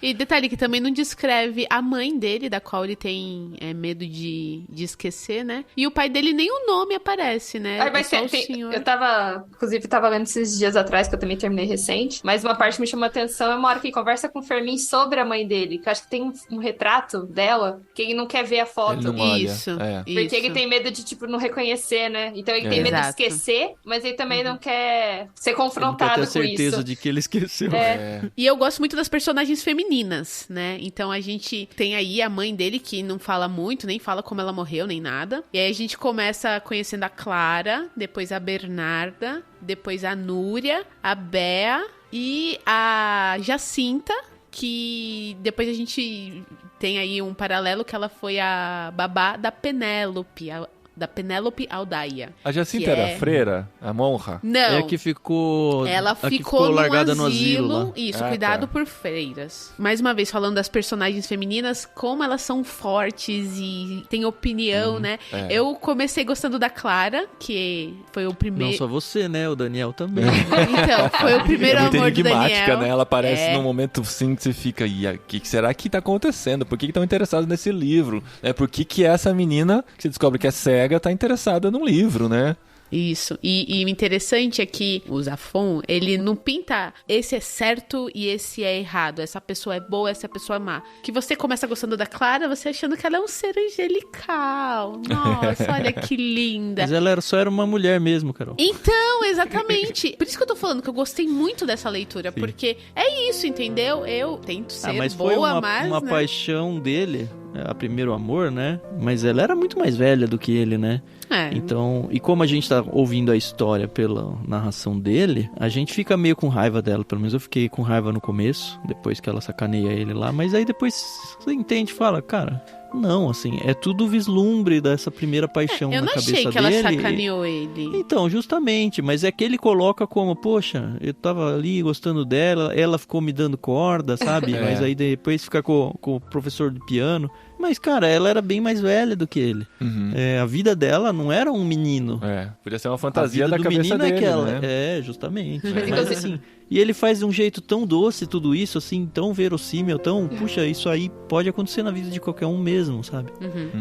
E detalhe que também não descreve a mãe dele, da qual ele tem medo de esquecer, né? E o pai dele nem o nome aparece, né? Mas só o senhor. Eu inclusive, tava lendo esses dias atrás, que eu também terminei recente, mas uma parte que me chamou a atenção é uma hora que ele conversa com o Fermín sobre a mãe dele, que eu acho que tem um retrato dela, que ele não quer ver a foto. Ele não olha. Isso. Porque ele tem medo de, tipo, não reconhecer, né? Então ele tem medo de esquecer, mas ele também não quer ser confrontado com isso. Ele não quer ter certeza de que ele esqueceu. E eu gosto muito das personagens femininas, né? Então a gente tem aí a mãe dele, que não fala muito, nem fala como ela morreu, nem nada. E aí a gente começa conhecendo a Clara, depois a Bernarda, depois a Núria, a Bea e a Jacinta, que depois a gente tem aí um paralelo que ela foi a babá da Penélope, da Penélope Aldaia. A Jacinta era freira? A monja? Não. É a que ficou... Ela ficou largada no no asilo lá. Isso, cuidado por freiras. Mais uma vez, falando das personagens femininas, como elas são fortes e têm opinião, né? Eu comecei gostando da Clara, que foi o primeiro... Não só você, né? O Daniel também. Então, foi o primeiro amor do Daniel. É muito enigmática, né? Ela aparece num momento sim que você fica... E o que será que tá acontecendo? Por que estão interessados nesse livro? Por que essa menina, que você descobre que é cega, tá interessada num livro, né? Isso. E o interessante é que o Zafon, ele não pinta esse é certo e esse é errado. Essa pessoa é boa, essa pessoa é má. Que você começa gostando da Clara, você achando que ela é um ser angelical. Nossa, olha que linda. Mas ela só era uma mulher mesmo, Carol. Então, exatamente. Por isso que eu tô falando que eu gostei muito dessa leitura. Sim. Porque é isso, entendeu? Eu tento ser mas boa, foi uma né? paixão dele, a primeiro amor, né? Mas ela era muito mais velha do que ele, né? Então, e como a gente tá ouvindo a história pela narração dele, a gente fica meio com raiva dela. Pelo menos eu fiquei com raiva no começo, depois que ela sacaneia ele lá. Mas aí depois você entende e fala, cara... Não, assim, é tudo vislumbre dessa primeira paixão na cabeça dele. Eu não achei que ela sacaneou ele. Então, justamente, mas é que ele coloca como, poxa, eu tava ali gostando dela, ela ficou me dando corda, sabe? Mas aí depois fica com o professor de piano. Mas, cara, ela era bem mais velha do que ele. A vida dela não era um menino. Podia ser uma fantasia da cabeça dele, né? Justamente. Mas, assim, e ele faz de um jeito tão doce tudo isso, assim, tão verossímil, tão... Puxa, isso aí pode acontecer na vida de qualquer um mesmo, sabe?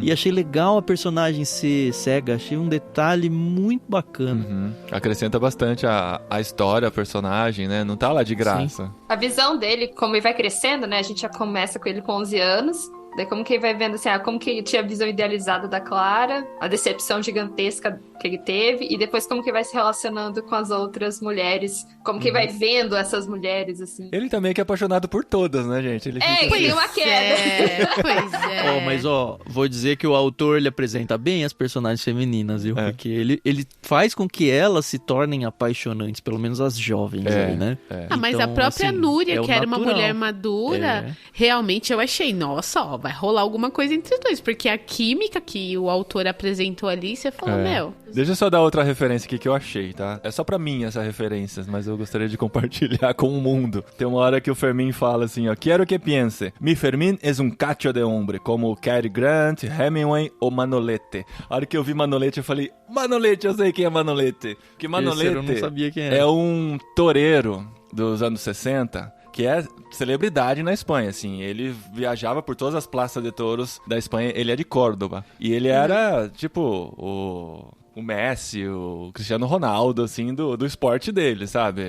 E achei legal a personagem ser cega, achei um detalhe muito bacana. Acrescenta bastante a história, a personagem, né? Não tá lá de graça. Sim. A visão dele, como ele vai crescendo, né? A gente já começa com ele com 11 anos... Daí como que ele vai vendo assim, como que ele tinha a visão idealizada da Clara, a decepção gigantesca que ele teve, e depois como que ele vai se relacionando com as outras mulheres, como que ele vai vendo essas mulheres, assim. Ele também que é apaixonado por todas, né, gente? Ele tem uma queda. Pois é. Mas, vou dizer que o autor, ele apresenta bem as personagens femininas, viu? Porque ele faz com que elas se tornem apaixonantes, pelo menos as jovens aí, né? Mas a própria Núria, que era uma mulher madura, realmente eu achei, nossa, vai rolar alguma coisa entre os dois, porque a química que o autor apresentou ali, você falou, Deixa eu só dar outra referência aqui que eu achei, tá? É só pra mim essa referência, mas eu gostaria de compartilhar com o mundo. Tem uma hora que o Fermin fala assim, ó, quero que pense, mi Fermin es un cacho de hombre, como Cary Grant, Hemingway ou Manolete. A hora que eu vi Manolete, eu falei, Manolete, eu sei quem é Manolete. Porque Manolete eu não sabia quem era. É um toureiro dos anos 60, que é celebridade na Espanha, assim. Ele viajava por todas as praças de touros da Espanha. Ele é de Córdoba. E ele era, tipo, o Messi, o Cristiano Ronaldo, assim, do esporte dele, sabe?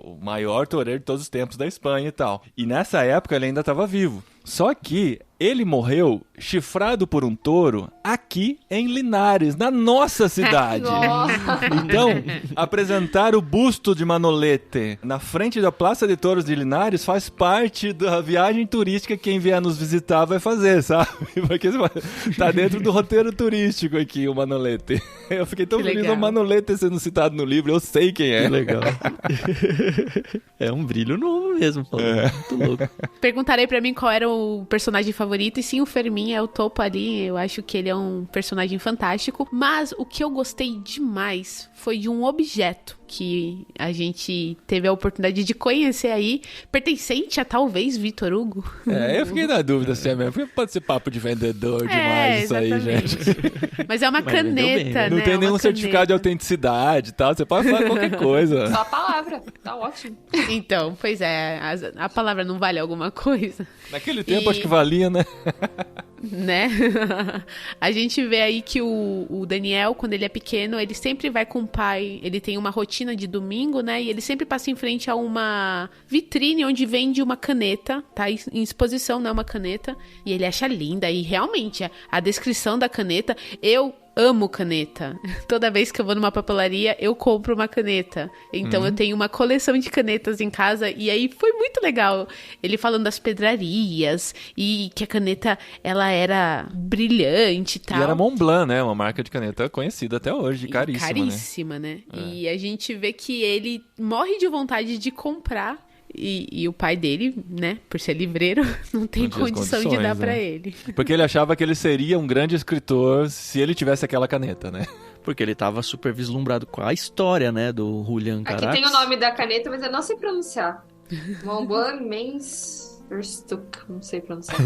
O maior toureiro de todos os tempos da Espanha e tal. E nessa época ele ainda estava vivo. Só que ele morreu chifrado por um touro aqui em Linares, na nossa cidade. Então, apresentar o busto de Manolete na frente da Praça de Touros de Linares faz parte da viagem turística que quem vier nos visitar vai fazer, sabe? Porque tá dentro do roteiro turístico aqui, o Manolete. Eu fiquei tão feliz o Manolete sendo citado no livro, eu sei quem é. Que legal. É um brilho novo mesmo, muito louco. Perguntarei pra mim qual era o personagem favorito, e sim, o Fermin é o topo ali, eu acho que ele é um personagem fantástico, mas o que eu gostei demais foi de um objeto que a gente teve a oportunidade de conhecer aí, pertencente a talvez Victor Hugo. Eu fiquei na dúvida se é mesmo, porque pode ser papo de vendedor demais isso aí, gente. Mas é uma caneta, né? Não tem nenhum certificado de autenticidade e tal, você pode falar qualquer coisa. Só a palavra, tá ótimo. Então, pois é, a palavra não vale alguma coisa. Naquele tempo acho que valia, né? Né? A gente vê aí que o Daniel, quando ele é pequeno, ele sempre vai com o pai, ele tem uma rotina de domingo, né? E ele sempre passa em frente a uma vitrine onde vende uma caneta, tá em exposição, né? Uma caneta, e ele acha linda, e realmente a descrição da caneta, eu amo caneta. Toda vez que eu vou numa papelaria, eu compro uma caneta. Então eu tenho uma coleção de canetas em casa, e aí foi muito legal. Ele falando das pedrarias, e que a caneta, ela era brilhante e tal. E era Montblanc, né? Uma marca de caneta conhecida até hoje, caríssima, caríssima, né? E a gente vê que ele morre de vontade de comprar. E o pai dele, né, por ser livreiro, não tem condição de dar pra ele. Porque ele achava que ele seria um grande escritor se ele tivesse aquela caneta, né? Porque ele tava super vislumbrado com a história, né, do Julian Carax. Aqui tem o nome da caneta, mas eu não sei pronunciar. Montblanc Mens... não sei pronunciar.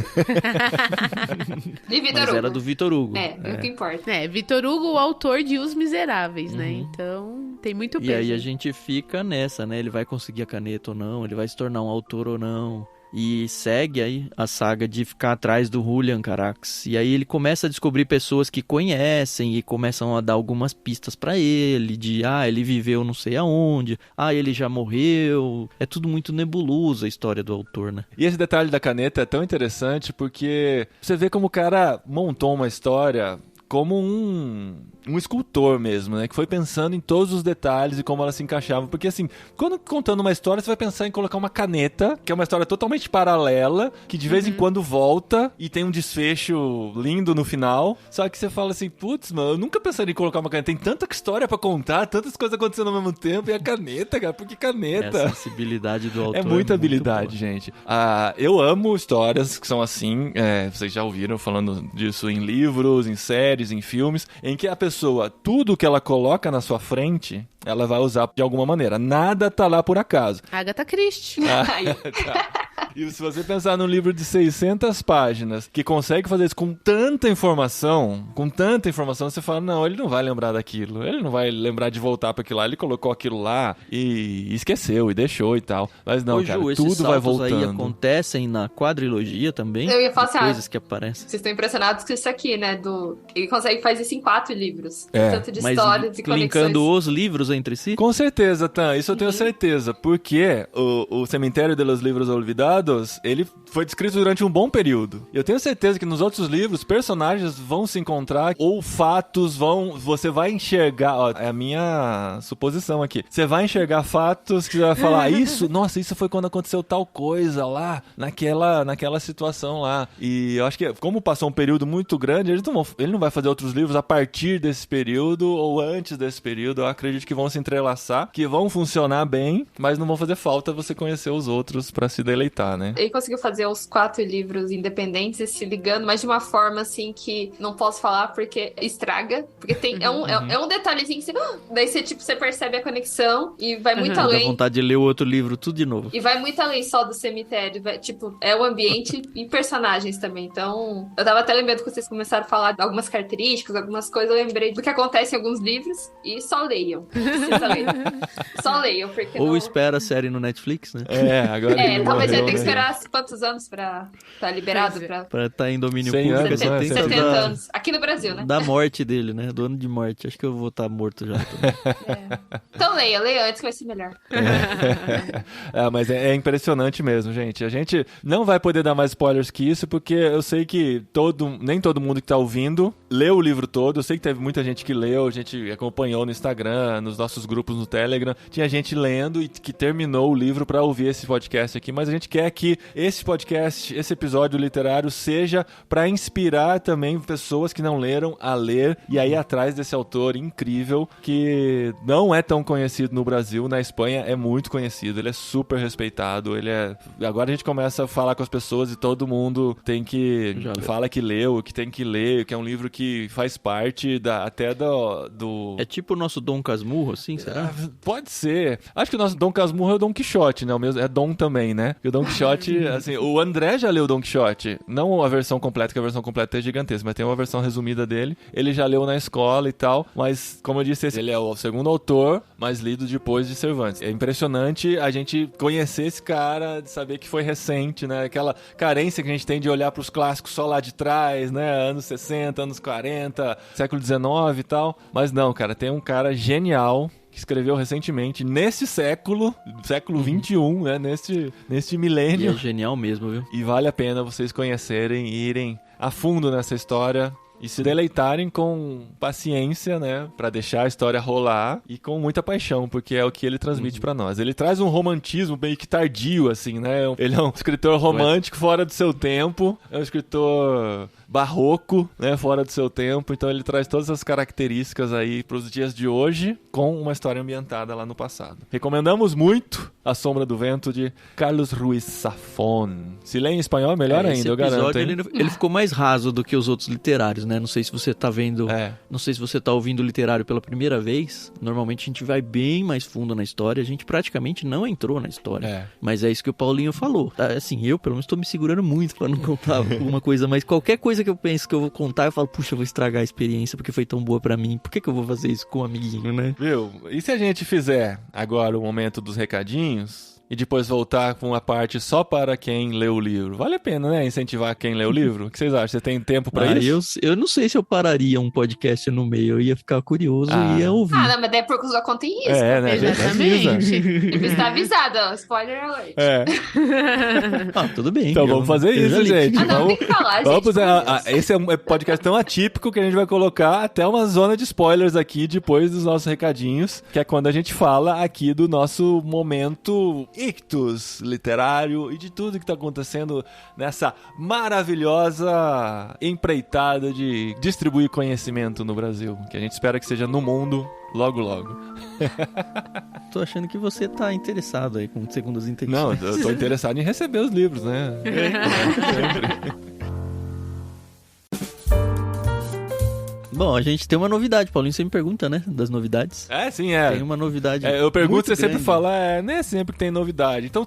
De Victor Hugo. Mas era do Victor Hugo. É o que importa. Victor Hugo, o autor de Os Miseráveis, né? Então, tem muito peso. E aí a gente fica nessa, né? Ele vai conseguir a caneta ou não, ele vai se tornar um autor ou não. E segue aí a saga de ficar atrás do Julian Carax. E aí ele começa a descobrir pessoas que conhecem e começam a dar algumas pistas pra ele, de ele viveu não sei aonde, ele já morreu. É tudo muito nebuloso a história do autor, né? E esse detalhe da caneta é tão interessante porque você vê como o cara montou uma história como um escultor mesmo, né? Que foi pensando em todos os detalhes e como ela se encaixava. Porque assim, quando contando uma história, você vai pensar em colocar uma caneta, que é uma história totalmente paralela, que de vez em quando volta e tem um desfecho lindo no final. Só que você fala assim, putz, mano, eu nunca pensaria em colocar uma caneta. Tem tanta história pra contar, tantas coisas acontecendo ao mesmo tempo. E a caneta, cara, por que caneta? A sensibilidade do autor é muita habilidade, gente. Eu amo histórias que são assim, vocês já ouviram falando disso em livros, em séries, em filmes, em que a pessoa, tudo que ela coloca na sua frente, ela vai usar de alguma maneira. Nada tá lá por acaso. Agatha Christie. Tá. E se você pensar num livro de 600 páginas, que consegue fazer isso com tanta informação, você fala, não, ele não vai lembrar daquilo, ele não vai lembrar de voltar para aquilo lá, ele colocou aquilo lá e esqueceu, e deixou e tal. Mas não, cara, tudo vai voltando. Aí acontecem na quadrilogia também? Eu ia falar assim, coisas que aparecem. Vocês estão impressionados com isso aqui, né? Ele consegue fazer isso em 4 livros. Tanto de histórias e conexões. Linkando os livros entre si? Com certeza, Tan, isso eu tenho certeza, porque o Cemitério de los Livros Olvidados, ele foi descrito durante um bom período. Eu tenho certeza que nos outros livros, personagens vão se encontrar, ou fatos você vai enxergar, é a minha suposição aqui, você vai enxergar fatos que você vai falar, isso foi quando aconteceu tal coisa lá, naquela situação lá. E eu acho que, como passou um período muito grande, ele não vai fazer outros livros a partir desse período, ou antes desse período. Eu acredito que vão se entrelaçar, que vão funcionar bem, mas não vão fazer falta você conhecer os outros pra se deleitar. lá, né? Ele conseguiu fazer os 4 livros independentes se ligando, mas de uma forma, assim, que não posso falar porque estraga. Porque tem, é um detalhezinho que daí você percebe a conexão e vai muito além. Dá vontade de ler o outro livro tudo de novo. E vai muito além só do cemitério. É o ambiente e personagens também. Então, eu tava até lembrando que vocês começaram a falar de algumas características, algumas coisas. Eu lembrei do que acontece em alguns livros e só leiam. Precisa ler. Só leiam, porque Ou espera a série no Netflix, né? Agora talvez vai ter que esperar quantos anos pra estar liberado? Pra estar em domínio 100 público. 70 anos. Aqui no Brasil, né? Da morte dele, né? Do ano de morte. Acho que eu vou estar morto já. Então leia antes que vai ser melhor. Mas é impressionante mesmo, gente. A gente não vai poder dar mais spoilers que isso, porque eu sei que nem todo mundo que tá ouvindo leu o livro todo. Eu sei que teve muita gente que leu, a gente acompanhou no Instagram, nos nossos grupos no Telegram. Tinha gente lendo e que terminou o livro pra ouvir esse podcast aqui, mas a gente quer que esse podcast, esse episódio literário seja pra inspirar também pessoas que não leram a ler e aí atrás desse autor incrível que não é tão conhecido no Brasil. Na Espanha é muito conhecido, ele é super respeitado, agora a gente começa a falar com as pessoas e todo mundo fala que leu, que tem que ler, que é um livro que faz parte até do... É tipo o nosso Dom Casmurro, assim, será? Pode ser. Acho que o nosso Dom Casmurro é o Dom Quixote, né? O mesmo, é Dom também, né? E o Dom Quixote, assim, o André já leu o Dom Quixote. Não a versão completa, que a versão completa é gigantesca, mas tem uma versão resumida dele. Ele já leu na escola e tal, mas, como eu disse, ele é o segundo autor mais lido depois de Cervantes. É impressionante a gente conhecer esse cara, de saber que foi recente, né? Aquela carência que a gente tem de olhar pros clássicos só lá de trás, né? Anos 60, anos 40, século 19 e tal. Mas não, cara, tem um cara genial que escreveu recentemente, nesse século 21, né? Neste milênio. E é genial mesmo, viu? E vale a pena vocês conhecerem e irem a fundo nessa história e se deleitarem com paciência, né? Pra deixar a história rolar e com muita paixão, porque é o que ele transmite pra nós. Ele traz um romantismo meio que tardio, assim, né? Ele é um escritor romântico fora do seu tempo, é um escritor barroco, né? Fora do seu tempo, então ele traz todas as características aí pros dias de hoje, com uma história ambientada lá no passado. Recomendamos muito A Sombra do Vento, de Carlos Ruiz Zafón. Se lê em espanhol, melhor ainda, eu garanto. Ele ficou mais raso do que os outros literários, né? Não sei se você tá vendo... Não sei se você tá ouvindo o literário pela primeira vez. Normalmente a gente vai bem mais fundo na história. A gente praticamente não entrou na história. Mas é isso que o Paulinho falou. Assim, eu pelo menos tô me segurando muito pra não contar alguma coisa. Mas qualquer coisa que eu penso que eu vou contar, eu falo, puxa, eu vou estragar a experiência porque foi tão boa pra mim. Por que eu vou fazer isso com um amiguinho, né? Viu? E se a gente fizer agora o momento dos recadinhos... e depois voltar com uma parte só para quem leu o livro? Vale a pena, né? Incentivar quem lê o livro? O que vocês acham? Você tem tempo pra isso? Eu não sei se eu pararia um podcast no meio. Eu ia ficar curioso e ia ouvir. Não, mas daí por causa conta em risco. Né? Exatamente. Você tá avisado, ó. Spoiler alert. Tudo bem. Então vamos fazer isso, gente. Não, tem que falar, gente. Esse é um podcast tão atípico que a gente vai colocar até uma zona de spoilers aqui depois dos nossos recadinhos, que é quando a gente fala aqui do nosso momento ictus literário e de tudo que tá acontecendo nessa maravilhosa empreitada de distribuir conhecimento no Brasil, que a gente espera que seja no mundo logo, logo. Tô achando que você tá interessado aí com segundas intenções. Não, eu tô interessado em receber os livros, né? Sempre. Bom, a gente tem uma novidade, Paulinho, você me pergunta, né, das novidades. Sim, Tem uma novidade. Eu pergunto, você grande. sempre fala, não é sempre que tem novidade. Então,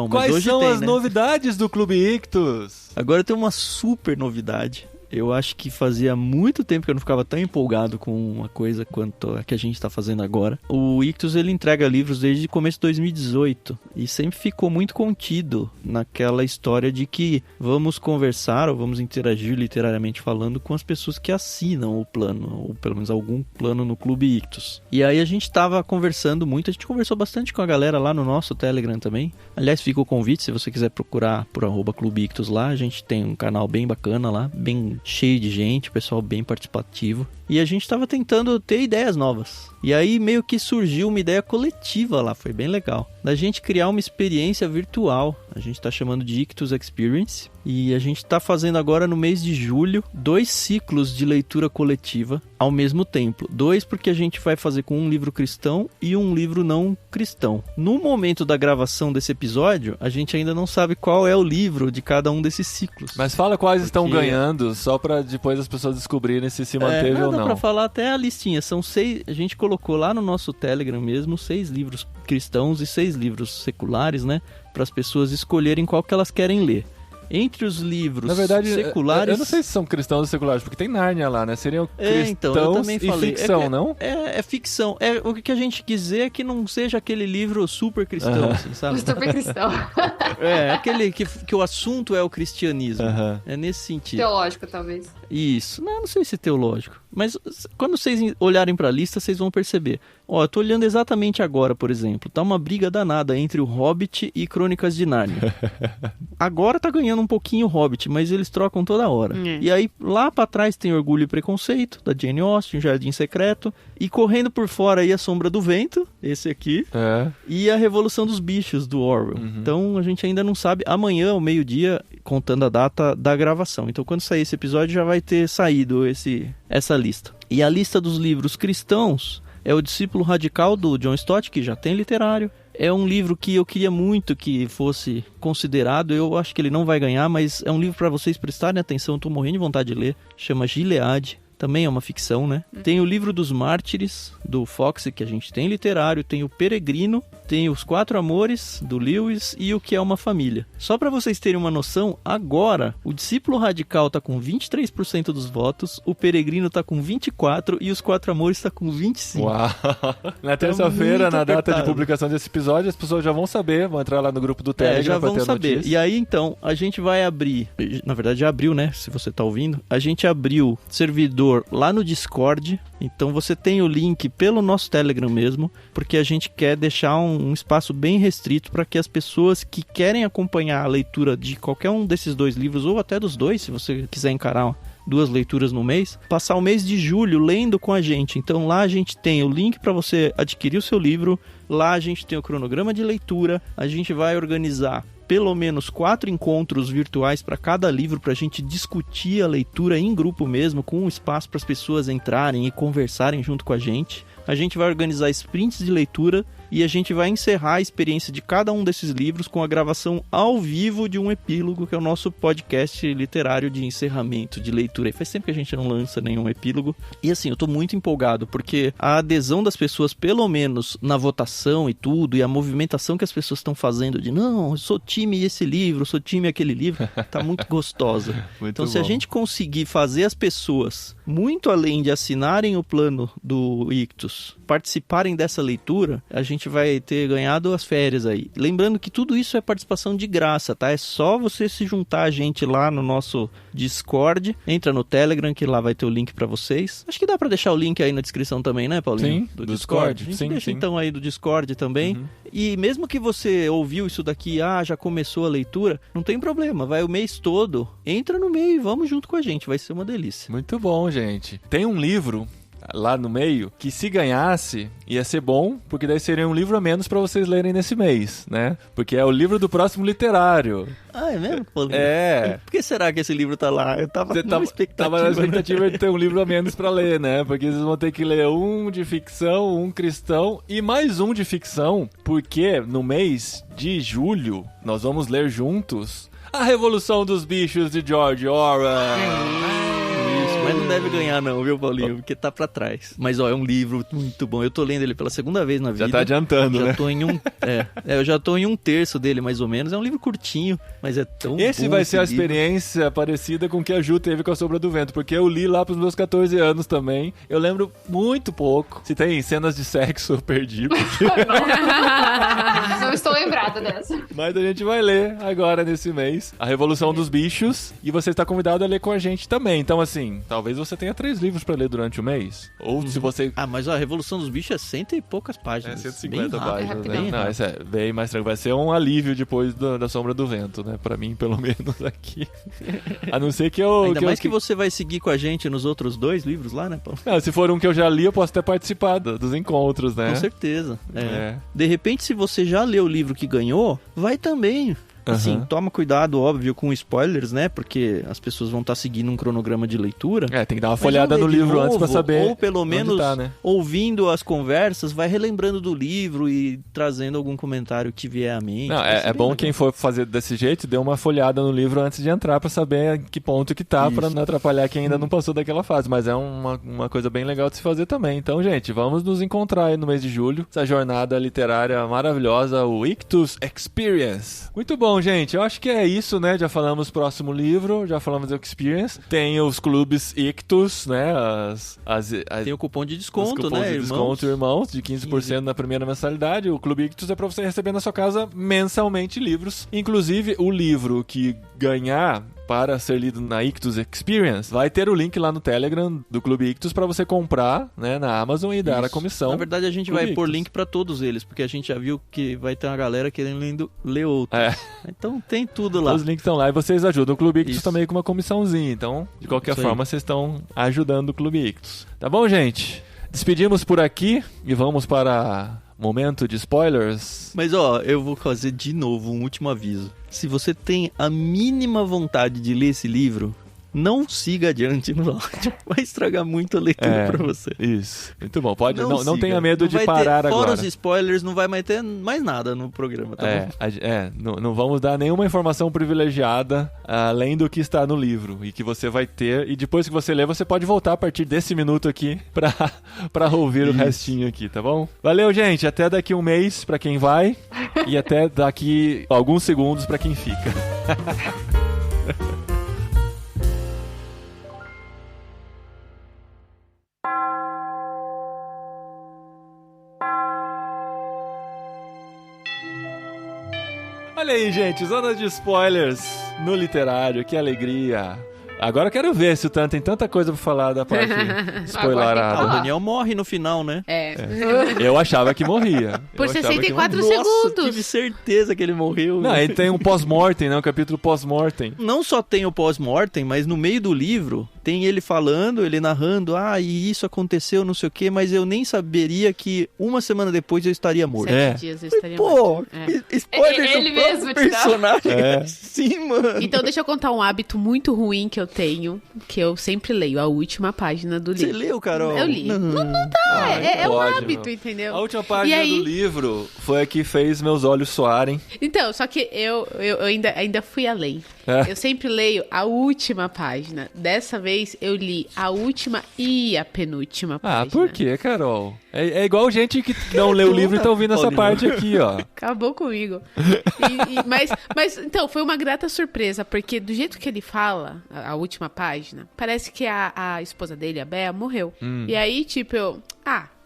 mas quais hoje são tem, as né? novidades do Clube Ictus? Agora tem uma super novidade. Eu acho que fazia muito tempo que eu não ficava tão empolgado com uma coisa quanto a que a gente está fazendo agora. O Ictus, ele entrega livros desde o começo de 2018 e sempre ficou muito contido naquela história de que vamos conversar ou vamos interagir literariamente falando com as pessoas que assinam o plano, ou pelo menos algum plano no Clube Ictus. E aí a gente estava conversando muito, a gente conversou bastante com a galera lá no nosso Telegram também. Aliás, fica o convite, se você quiser procurar por @Clube Ictus lá, a gente tem um canal bem bacana lá, bem cheio de gente, pessoal bem participativo. E a gente tava tentando ter ideias novas. E aí meio que surgiu uma ideia coletiva lá, foi bem legal. Da gente criar uma experiência virtual. A gente tá chamando de Ictus Experience. E a gente tá fazendo agora no mês de julho 2 ciclos de leitura coletiva ao mesmo tempo. 2 porque a gente vai fazer com um livro cristão e um livro não cristão. No momento da gravação desse episódio, a gente ainda não sabe qual é o livro de cada um desses ciclos. Mas fala quais estão ganhando, só pra depois as pessoas descobrirem se manteve ou não. Dá pra falar até a listinha. São 6, a gente colocou lá no nosso Telegram mesmo, 6 livros cristãos e 6 livros seculares, né? Para as pessoas escolherem qual que elas querem ler. Entre os livros, na verdade, seculares... Eu não sei se são cristãos ou seculares, porque tem Nárnia lá, né? Seriam cristãos então, eu também falei. E ficção, não? É ficção. O que a gente quis dizer é que não seja aquele livro super cristão, assim, sabe? Super cristão. Aquele que o assunto é o cristianismo. É nesse sentido. Teológico, talvez. Isso. Não sei se é teológico. Mas quando vocês olharem pra lista, vocês vão perceber. Ó, eu tô olhando exatamente agora, por exemplo. Tá uma briga danada entre o Hobbit e Crônicas de Nárnia. Agora tá ganhando um pouquinho o Hobbit, mas eles trocam toda hora. E aí, lá pra trás tem Orgulho e Preconceito, da Jane Austen, Jardim Secreto. E correndo por fora aí A Sombra do Vento, esse aqui. E A Revolução dos Bichos, do Orwell. Então, a gente ainda não sabe. Amanhã, ao meio-dia, contando a data da gravação. Então, quando sair esse episódio, já vai ter saído essa lista. E a lista dos livros cristãos é O Discípulo Radical, do John Stott, que já tem literário. É um livro que eu queria muito que fosse considerado. Eu acho que ele não vai ganhar, mas é um livro para vocês prestarem atenção. Eu tô morrendo de vontade de ler. Chama Gilead. Também é uma ficção, né? Tem o Livro dos Mártires, do Fox, que a gente tem literário. Tem o Peregrino. Tem Os Quatro Amores, do Lewis. E O Que é uma Família. Só para vocês terem uma noção, agora, o Discípulo Radical tá com 23% dos votos. O Peregrino tá com 24%. E Os Quatro Amores tá com 25%. Uau! Na terça-feira, na data de publicação desse episódio, as pessoas já vão saber. Vão entrar lá no grupo do Telegram já vão pra ter saber. notícia. E aí, então, a gente vai abrir... Na verdade, já abriu, né? Se você tá ouvindo. A gente abriu servidor lá no Discord, então você tem o link pelo nosso Telegram mesmo, porque a gente quer deixar um espaço bem restrito para que as pessoas que querem acompanhar a leitura de qualquer um desses 2 livros, ou até dos 2, se você quiser encarar 2 leituras no mês, passar o mês de julho lendo com a gente. Então lá a gente tem o link para você adquirir o seu livro, lá a gente tem o cronograma de leitura, a gente vai organizar pelo menos 4 encontros virtuais para cada livro, para a gente discutir a leitura em grupo mesmo, com um espaço para as pessoas entrarem e conversarem junto com a gente. A gente vai organizar sprints de leitura e a gente vai encerrar a experiência de cada um desses livros com a gravação ao vivo de um epílogo, que é o nosso podcast literário de encerramento de leitura. E faz tempo que a gente não lança nenhum epílogo. E assim, eu tô muito empolgado, porque a adesão das pessoas, pelo menos na votação e tudo, e a movimentação que as pessoas estão fazendo de não, eu sou time esse livro, eu sou time aquele livro, tá muito gostosa. Então, se a gente conseguir fazer as pessoas, muito além de assinarem o plano do Ictus, participarem dessa leitura, a gente vai ter ganhado as férias aí. Lembrando que tudo isso é participação de graça, tá? É só você se juntar a gente lá no nosso Discord, entra no Telegram, que lá vai ter o link pra vocês. Acho que dá pra deixar o link aí na descrição também, né, Paulinho? Sim, do Discord. A gente deixa então aí do Discord também. E mesmo que você ouviu isso daqui, já começou a leitura, não tem problema, vai o mês todo, entra no meio e vamos junto com a gente, vai ser uma delícia. Muito bom, gente. Tem um livro lá no meio, que se ganhasse, ia ser bom, porque daí seria um livro a menos pra vocês lerem nesse mês, né? Porque é o livro do próximo literário. É mesmo, Paulinho? É. Por que será que esse livro tá lá? Eu tava na expectativa de ter um livro a menos pra ler, né? Porque vocês vão ter que ler um de ficção, um cristão e mais um de ficção, porque no mês de julho nós vamos ler juntos A Revolução dos Bichos, de George Orwell. Mas não deve ganhar não, viu, Paulinho? Porque tá pra trás. Mas, é um livro muito bom. Eu tô lendo ele pela segunda vez na vida. Já tá adiantando, né? Tô em eu já tô em 1/3 dele, mais ou menos. É um livro curtinho, mas é tão Esse bom vai ser a livro. Experiência parecida com o que a Ju teve com A Sombra do Vento, porque eu li lá pros meus 14 anos também. Eu lembro muito pouco. Se tem cenas de sexo, eu perdi. Não estou lembrada dessa. Mas a gente vai ler agora nesse mês A Revolução dos Bichos e você está convidado a ler com a gente também. Então, assim, talvez você tenha 3 livros pra ler durante o mês. Ou se você... Ah, mas a Revolução dos Bichos é 100 e poucas páginas. 150 páginas, né? Não, esse é bem mais tranquilo. Vai ser um alívio depois da Sombra do Vento, né? Pra mim, pelo menos aqui. A não ser que eu... Ainda mais que você vai seguir com a gente nos outros 2 livros lá, né, Paulo? Não, se for um que eu já li, eu posso até participar dos encontros, né? Com certeza. De repente, se você já leu o livro que ganhou, vai também. Assim, toma cuidado, óbvio, com spoilers, né? Porque as pessoas vão estar seguindo um cronograma de leitura. Tem que dar uma folhada no livro antes pra saber. Ou pelo menos, tá, né? ouvindo as conversas, vai relembrando do livro e trazendo algum comentário que vier à mente. Não, é bom quem for fazer desse jeito, dê uma folhada no livro antes de entrar pra saber que ponto que tá, pra não atrapalhar quem ainda não passou daquela fase. Mas é uma coisa bem legal de se fazer também. Então, gente, vamos nos encontrar aí no mês de julho. Essa jornada literária maravilhosa, o Ictus Experience. Muito bom, gente. Eu acho que é isso, né? Já falamos próximo livro, já falamos do Experience. Tem os clubes Ictus, né? Tem o cupom de desconto, né? De desconto, irmãos, de 15% na primeira mensalidade. O Clube Ictus é pra você receber na sua casa mensalmente livros. Inclusive, o livro que ganhar para ser lido na Ictus Experience, vai ter o link lá no Telegram do Clube Ictus para você comprar, né, na Amazon e dar a comissão. Na verdade, a gente vai pôr link para todos eles, porque a gente já viu que vai ter uma galera querendo ler outro. Então tem tudo lá. Os links estão lá e vocês ajudam. O Clube Ictus também com uma comissãozinha, então, de qualquer forma, vocês estão ajudando o Clube Ictus. Tá bom, gente? Despedimos por aqui e vamos para momento de spoilers. Mas eu vou fazer de novo um último aviso. Se você tem a mínima vontade de ler esse livro, não siga adiante no áudio. Vai estragar muito a leitura pra você. Isso. Muito bom. Não tenha medo de parar agora. Fora os spoilers, não vai mais ter mais nada no programa, tá bom? Não vamos dar nenhuma informação privilegiada além do que está no livro e que você vai ter. E depois que você ler, você pode voltar a partir desse minuto aqui pra ouvir o restinho aqui, tá bom? Valeu, gente. Até daqui um mês pra quem vai e até daqui alguns segundos pra quem fica. Olha aí, gente, zona de spoilers no literário, que alegria. Agora eu quero ver se o Tan tem tanta coisa pra falar da parte spoilerada. O Daniel morre no final, né? Eu achava que morria. Por 64 segundos. Nossa, tive certeza que ele morreu. Não, ele tem um pós-mortem, né? Um capítulo pós-mortem. Não só tem o pós-mortem, mas no meio do livro tem ele falando, ele narrando, e isso aconteceu, não sei o quê, mas eu nem saberia que uma semana depois eu estaria morto. 7 dias eu estaria morto. Spoiler ele do mesmo personagem. Sim, mano. Então deixa eu contar um hábito muito ruim que eu tenho, que eu sempre leio, a última página do livro. Você leu, Carol? Eu li. Não tá, é um hábito, entendeu? A última página do livro foi a que fez meus olhos soarem. Então, só que eu ainda fui além. Eu sempre leio a última página. Dessa vez eu li a última e a penúltima página. Por quê, Carol? É igual gente que não lê o livro e tá ouvindo essa parte aqui, ó. Acabou comigo. Mas, então, foi uma grata surpresa, porque do jeito que ele fala, a última página, parece que a esposa dele, a Bea, morreu. E aí, tipo,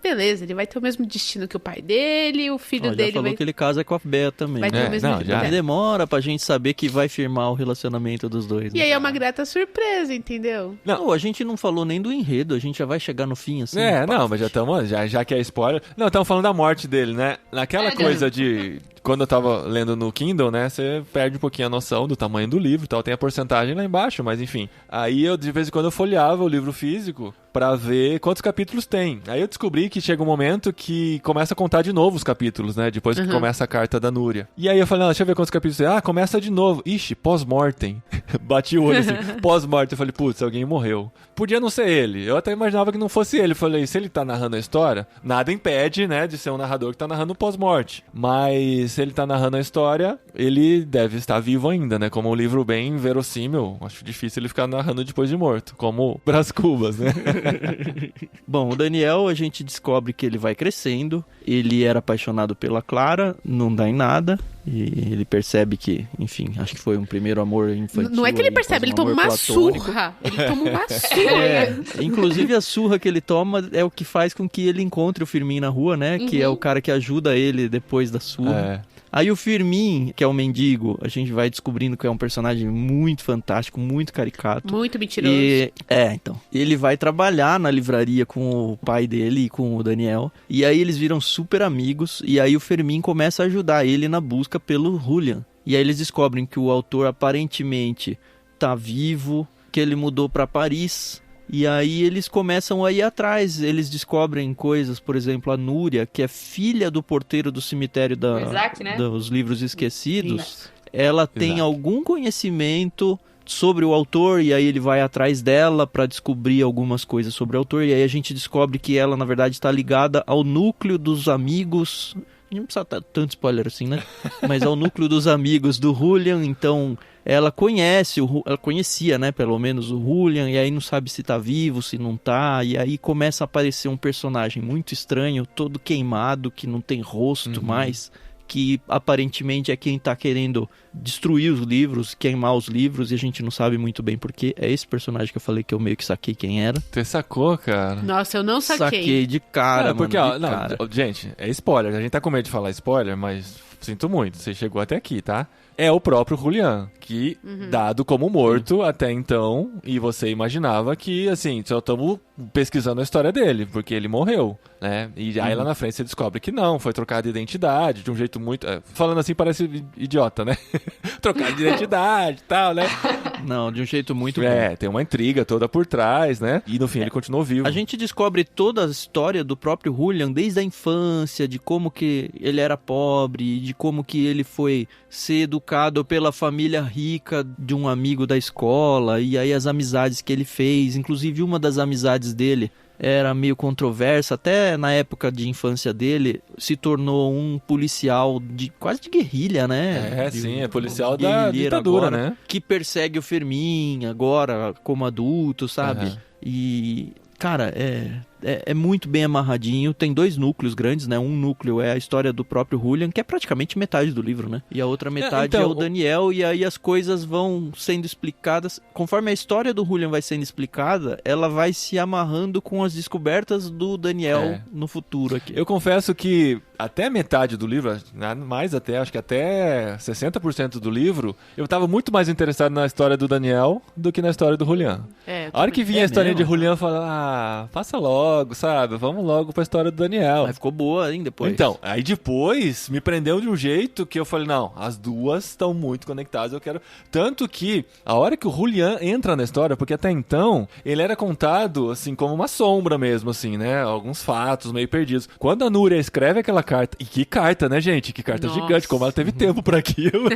beleza, ele vai ter o mesmo destino que o pai dele, o filho dele já falou que ele casa com a Bea também. Vai ter o mesmo já demora pra gente saber que vai firmar o relacionamento dos dois. E aí é uma grata surpresa, entendeu? Não, a gente não falou nem do enredo, a gente já vai chegar no fim, assim. Mas já estamos, já que é spoiler. Não, estamos falando da morte dele, né? Naquela coisa de... Quando eu tava lendo no Kindle, né, você perde um pouquinho a noção do tamanho do livro e tal. Tem a porcentagem lá embaixo, mas enfim. Aí eu, de vez em quando, eu folheava o livro físico pra ver quantos capítulos tem. Aí eu descobri que chega um momento que começa a contar de novo os capítulos, né, depois que começa a carta da Núria. E aí eu falei, deixa eu ver quantos capítulos tem. Começa de novo. Ixi, pós-mortem. Bati o olho assim, pós-mortem. Eu falei, putz, alguém morreu. Podia não ser ele. Eu até imaginava que não fosse ele. Eu falei, se ele tá narrando a história, nada impede, né, de ser um narrador que tá narrando pós-morte. Mas se ele tá narrando a história, ele deve estar vivo ainda, né? Como um livro bem verossímil, acho difícil ele ficar narrando depois de morto, como Brás Cubas, né? Bom, o Daniel, a gente descobre que ele vai crescendo, ele era apaixonado pela Clara, não dá em nada, e ele percebe que, enfim, acho que foi um primeiro amor infantil. Não é que ele percebe, ele toma uma surra. Ele toma uma surra. Inclusive a surra que ele toma é o que faz com que ele encontre o Firmin na rua, né? Que é o cara que ajuda ele depois da surra. Aí o Firmin, que é o mendigo, a gente vai descobrindo que é um personagem muito fantástico, muito caricato. Muito mentiroso. Então. Ele vai trabalhar na livraria com o pai dele e com o Daniel. E aí eles viram super amigos. E aí o Firmin começa a ajudar ele na busca pelo Julian. E aí eles descobrem que o autor aparentemente tá vivo, que ele mudou para Paris. E aí eles começam a ir atrás, eles descobrem coisas, por exemplo, a Núria, que é filha do porteiro do cemitério Isaac, né? dos livros esquecidos. Isso. Ela tem algum conhecimento sobre o autor, e aí ele vai atrás dela para descobrir algumas coisas sobre o autor, e aí a gente descobre que ela, na verdade, está ligada ao núcleo dos amigos... Não precisa dar tanto spoiler assim, né? Mas ao núcleo dos amigos do Julian, então ela conhecia, né, pelo menos o Julian, e aí não sabe se tá vivo, se não tá, e aí começa a aparecer um personagem muito estranho, todo queimado, que não tem rosto mais, que aparentemente é quem tá querendo destruir os livros, queimar os livros, e a gente não sabe muito bem porquê. É esse personagem que eu falei que eu meio que saquei quem era. Você sacou, cara? Nossa, eu não saquei. Saquei de cara, porque, mano, cara. Gente, é spoiler. A gente tá com medo de falar spoiler, mas sinto muito, você chegou até aqui, tá? É o próprio Julian, que dado como morto até então, e você imaginava que, assim, só estamos pesquisando a história dele, porque ele morreu, né? E aí lá na frente você descobre que não, foi trocado de identidade, de um jeito muito... falando assim parece idiota, né? Trocado de identidade e tal, né? Não, de um jeito muito bom. Tem uma intriga toda por trás, né? E no fim ele continuou vivo. A gente descobre toda a história do próprio Julian, desde a infância, de como que ele era pobre, de como que ele foi ser educado pela família rica de um amigo da escola, e aí as amizades que ele fez, inclusive uma das amizades dele era meio controversa, até na época de infância dele, se tornou um policial quase de guerrilha, né? Sim, é policial da ditadura, agora, né? Que persegue o Firmin agora como adulto, sabe? E, cara, é muito bem amarradinho. Tem 2 núcleos grandes, né? Um núcleo é a história do próprio Julian, que é praticamente metade do livro, né? E a outra metade é o Daniel, e aí as coisas vão sendo explicadas. Conforme a história do Julian vai sendo explicada, ela vai se amarrando com as descobertas do Daniel no futuro aqui. Eu confesso que até metade do livro, mais até, acho que até 60% do livro, eu tava muito mais interessado na história do Daniel do que na história do Julian. A hora que vinha a historinha de Julian, eu falava, passa logo, sabe? Vamos logo pra história do Daniel. Mas ficou boa, hein, depois. Então, aí depois me prendeu de um jeito que eu falei, não, as duas estão muito conectadas, eu quero... Tanto que, a hora que o Julian entra na história, porque até então, ele era contado, assim, como uma sombra mesmo, assim, né? Alguns fatos meio perdidos. Quando a Núria escreve aquela carta, e que carta, né, gente? Que carta gigante, como ela teve tempo pra aquilo.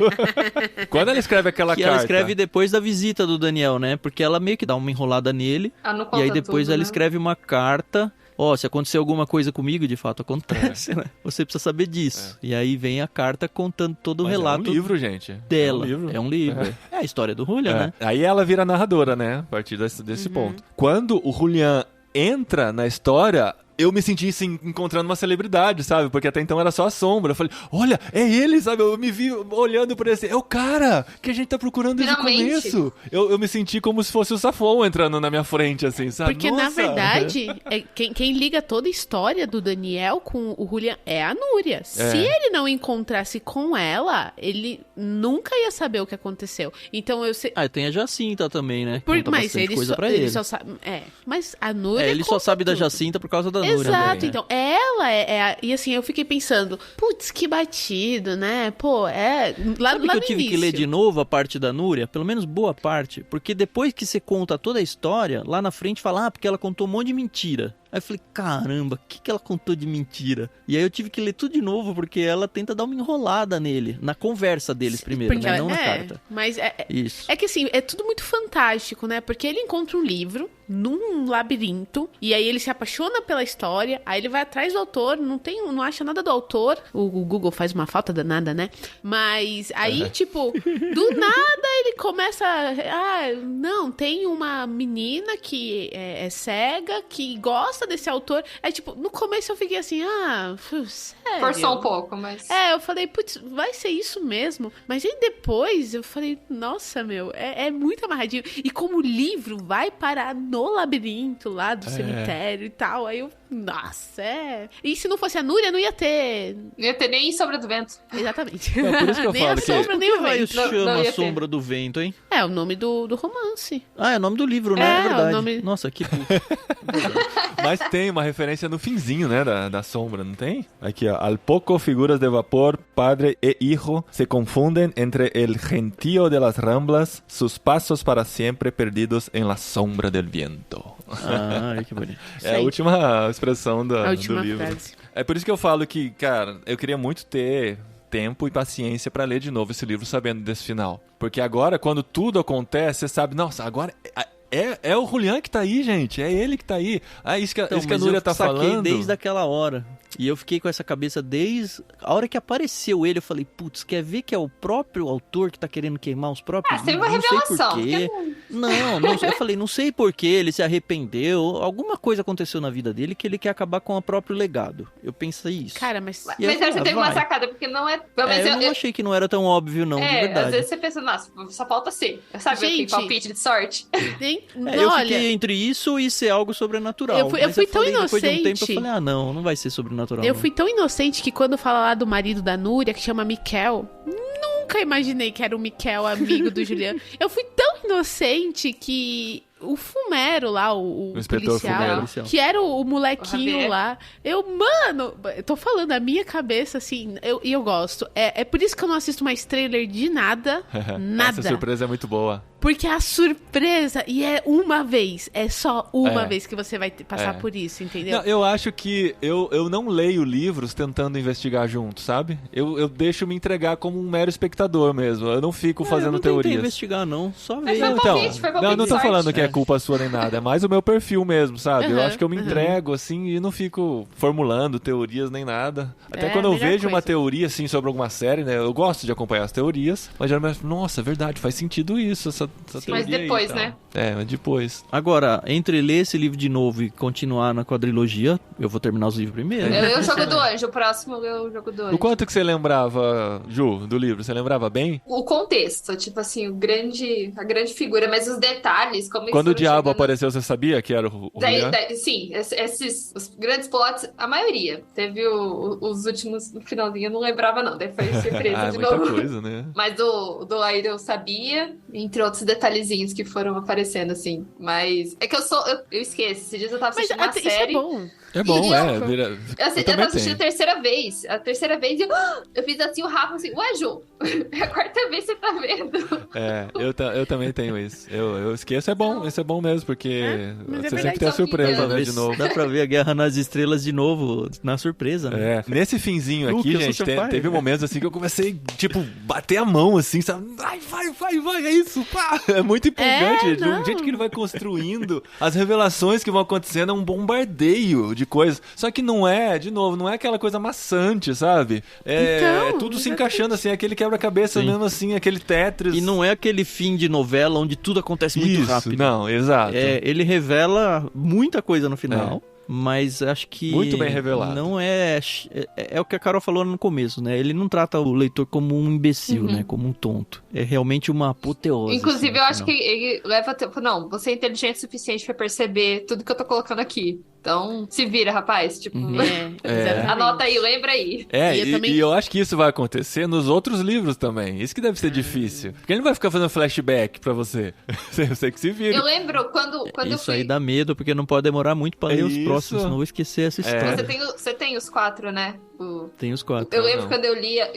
Quando ela escreve aquela carta... ela escreve depois da visita do Daniel, né? Porque ela meio que dá uma enrolada nele, e aí depois ela escreve uma carta. Se acontecer alguma coisa comigo, de fato acontece, né? Você precisa saber disso. E aí vem a carta contando todo o relato. É um livro, gente. Dela. É um livro. É a história do Julian, né? Aí ela vira narradora, né? A partir desse ponto. Quando o Julian entra na história... Eu me senti, assim, encontrando uma celebridade, sabe? Porque até então era só a sombra. Eu falei, olha, é ele, sabe? Eu me vi olhando por esse... É o cara que a gente tá procurando desde o começo. Eu me senti como se fosse o Safon entrando na minha frente, assim, sabe? Porque, na verdade, quem liga toda a história do Daniel com o Julian é a Núria. Se ele não encontrasse com ela, ele nunca ia saber o que aconteceu. Então, eu sei... tem a Jacinta também, né? Mas ele só sabe... mas a Núria... ele só sabe da Jacinta por causa da Exato, também, então ela e assim, eu fiquei pensando, putz, que batido, né? Pô, Sabe que eu tive que ler de novo a parte da Núria? Pelo menos boa parte, porque depois que você conta toda a história, lá na frente fala, porque ela contou um monte de mentira. Aí eu falei, caramba, o que ela contou de mentira? E aí eu tive que ler tudo de novo, porque ela tenta dar uma enrolada nele, na conversa deles primeiro, né? Não na carta. Mas Isso. É que assim, é tudo muito fantástico, né? Porque ele encontra um livro num labirinto, e aí ele se apaixona pela história, aí ele vai atrás do autor, não acha nada do autor, o Google faz uma falta danada, né? Mas aí, tipo, do nada ele começa, não, tem uma menina que é cega, que gosta desse autor, tipo, no começo eu fiquei assim, sério? Forçou um pouco, mas... eu falei, putz, vai ser isso mesmo? Mas aí depois eu falei, nossa, meu, é muito amarradinho, e como o livro vai parar no labirinto lá do cemitério e tal, aí eu Nossa, E se não fosse a Núria, não ia ter... Não ia ter nem Sombra do Vento. Exatamente. É por isso que eu nem falo a que... sombra, nem o vento. Chama a Sombra do Vento, hein? É o nome do romance. É o nome do livro, né? É verdade. O nome... Nossa, que puto. Mas tem uma referência no finzinho, né, da sombra, não tem? Aqui, ó. Al poco figuras de vapor, padre e hijo se confunden entre el gentío de las ramblas, sus pasos para siempre perdidos en la sombra del viento. Que bonito. É a última expressão do livro. Frase. É por isso que eu falo que, cara, eu queria muito ter tempo e paciência pra ler de novo esse livro sabendo desse final. Porque agora, quando tudo acontece, você sabe, nossa, agora... É o Julián que tá aí, gente. É ele que tá aí. Isso que a Núria tá falando. Desde aquela hora. E eu fiquei com essa cabeça desde a hora que apareceu ele. Eu falei, putz, quer ver que é o próprio autor que tá querendo queimar os próprios livros? Teve uma revelação. Não sei porquê. Não, eu falei, não sei porquê, ele se arrependeu. Alguma coisa aconteceu na vida dele que ele quer acabar com o próprio legado. Eu pensei isso. Cara, mas você teve uma sacada, porque não é... eu não achei que não era tão óbvio, não, de verdade. Às vezes você pensa, nossa, só falta ser. Sabe, gente, palpite de sorte. Eu fiquei entre isso e ser algo sobrenatural. Eu fui tão inocente. Depois de um tempo eu falei, não vai ser sobrenatural. Eu fui tão inocente que quando fala lá do marido da Núria, que chama Miquel, nunca imaginei que era o Miquel, amigo do Julián. Eu fui tão inocente que... O Fumero lá, o policial, que era o molequinho lá. Mano, eu tô falando, a minha cabeça, assim, eu gosto. É por isso que eu não assisto mais trailer de nada. Nada. Essa surpresa é muito boa. Porque a surpresa, e é uma vez, é só uma vez que você vai passar por isso, entendeu? Não, eu acho que eu não leio livros tentando investigar junto, sabe? Eu deixo me entregar como um mero espectador mesmo. Eu não fico fazendo teorias. Eu não investigar, não. Só ver. Não tô falando que é culpa sua nem nada. É mais o meu perfil mesmo, sabe? Eu acho que eu me entrego, assim, e não fico formulando teorias nem nada. Até quando eu vejo uma teoria, assim, sobre alguma série, né? Eu gosto de acompanhar as teorias, mas geralmente, nossa, é verdade, faz sentido isso, essa mas depois, aí, né? Mas depois. Agora, entre ler esse livro de novo e continuar na quadrilogia, eu vou terminar os livros primeiro. Eu leio o Jogo do Anjo, o próximo eu leio o Jogo do Anjo. O quanto que você lembrava, Ju, do livro? Você lembrava bem? O contexto, tipo assim, a grande figura, mas os detalhes, como quando o diabo apareceu, você sabia que era o sim, os grandes plots, a maioria. Teve os últimos, no finalzinho, eu não lembrava não, daí foi surpresa de novo. Muita coisa, né? Mas do Aire eu sabia, entre outros detalhezinhos que foram aparecendo, assim. Mas é que eu esqueço. Esses dias eu tava assistindo uma série. Isso é bom. É bom, eu tava assistindo a terceira vez. A terceira vez eu fiz assim o Rafa assim, ué, Ju, é a quarta vez que você tá vendo. Eu também tenho isso. Eu esqueço, é bom. Isso é bom mesmo, porque você sempre tem a surpresa, né, de novo. Dá pra ver a Guerra nas Estrelas de novo, na surpresa, né? Nesse finzinho aqui, gente, teve momentos assim que eu comecei, tipo, bater a mão, assim, sabe? Vai, é isso, pá! É muito empolgante, gente. O jeito que ele vai construindo, as revelações que vão acontecendo, é um bombardeio de coisas. Só que não é, de novo, não é aquela coisa maçante, sabe? É tudo se encaixando, assim, aquele quebra-cabeça mesmo, assim, aquele Tetris. E não é aquele fim de novela onde tudo acontece muito rápido. Não, exato. Ele revela muita coisa no final. Mas acho que... Muito bem revelado. Não é o que a Carol falou no começo, né? Ele não trata o leitor como um imbecil, né? Como um tonto. É realmente uma apoteose. Inclusive, assim, eu acho que ele leva tempo. Não, você é inteligente o suficiente pra perceber tudo que eu tô colocando aqui. Então, se vira, rapaz. Tipo, anota aí, lembra aí. E eu acho que isso vai acontecer nos outros livros também. Isso que deve ser difícil. Porque ele não vai ficar fazendo flashback pra você. Você que se vira. Eu lembro quando isso aí dá medo, porque não pode demorar muito pra ler os próximos, senão eu vou esquecer essa história. Você tem os 4, né? Tem os 4. Eu lembro quando eu lia,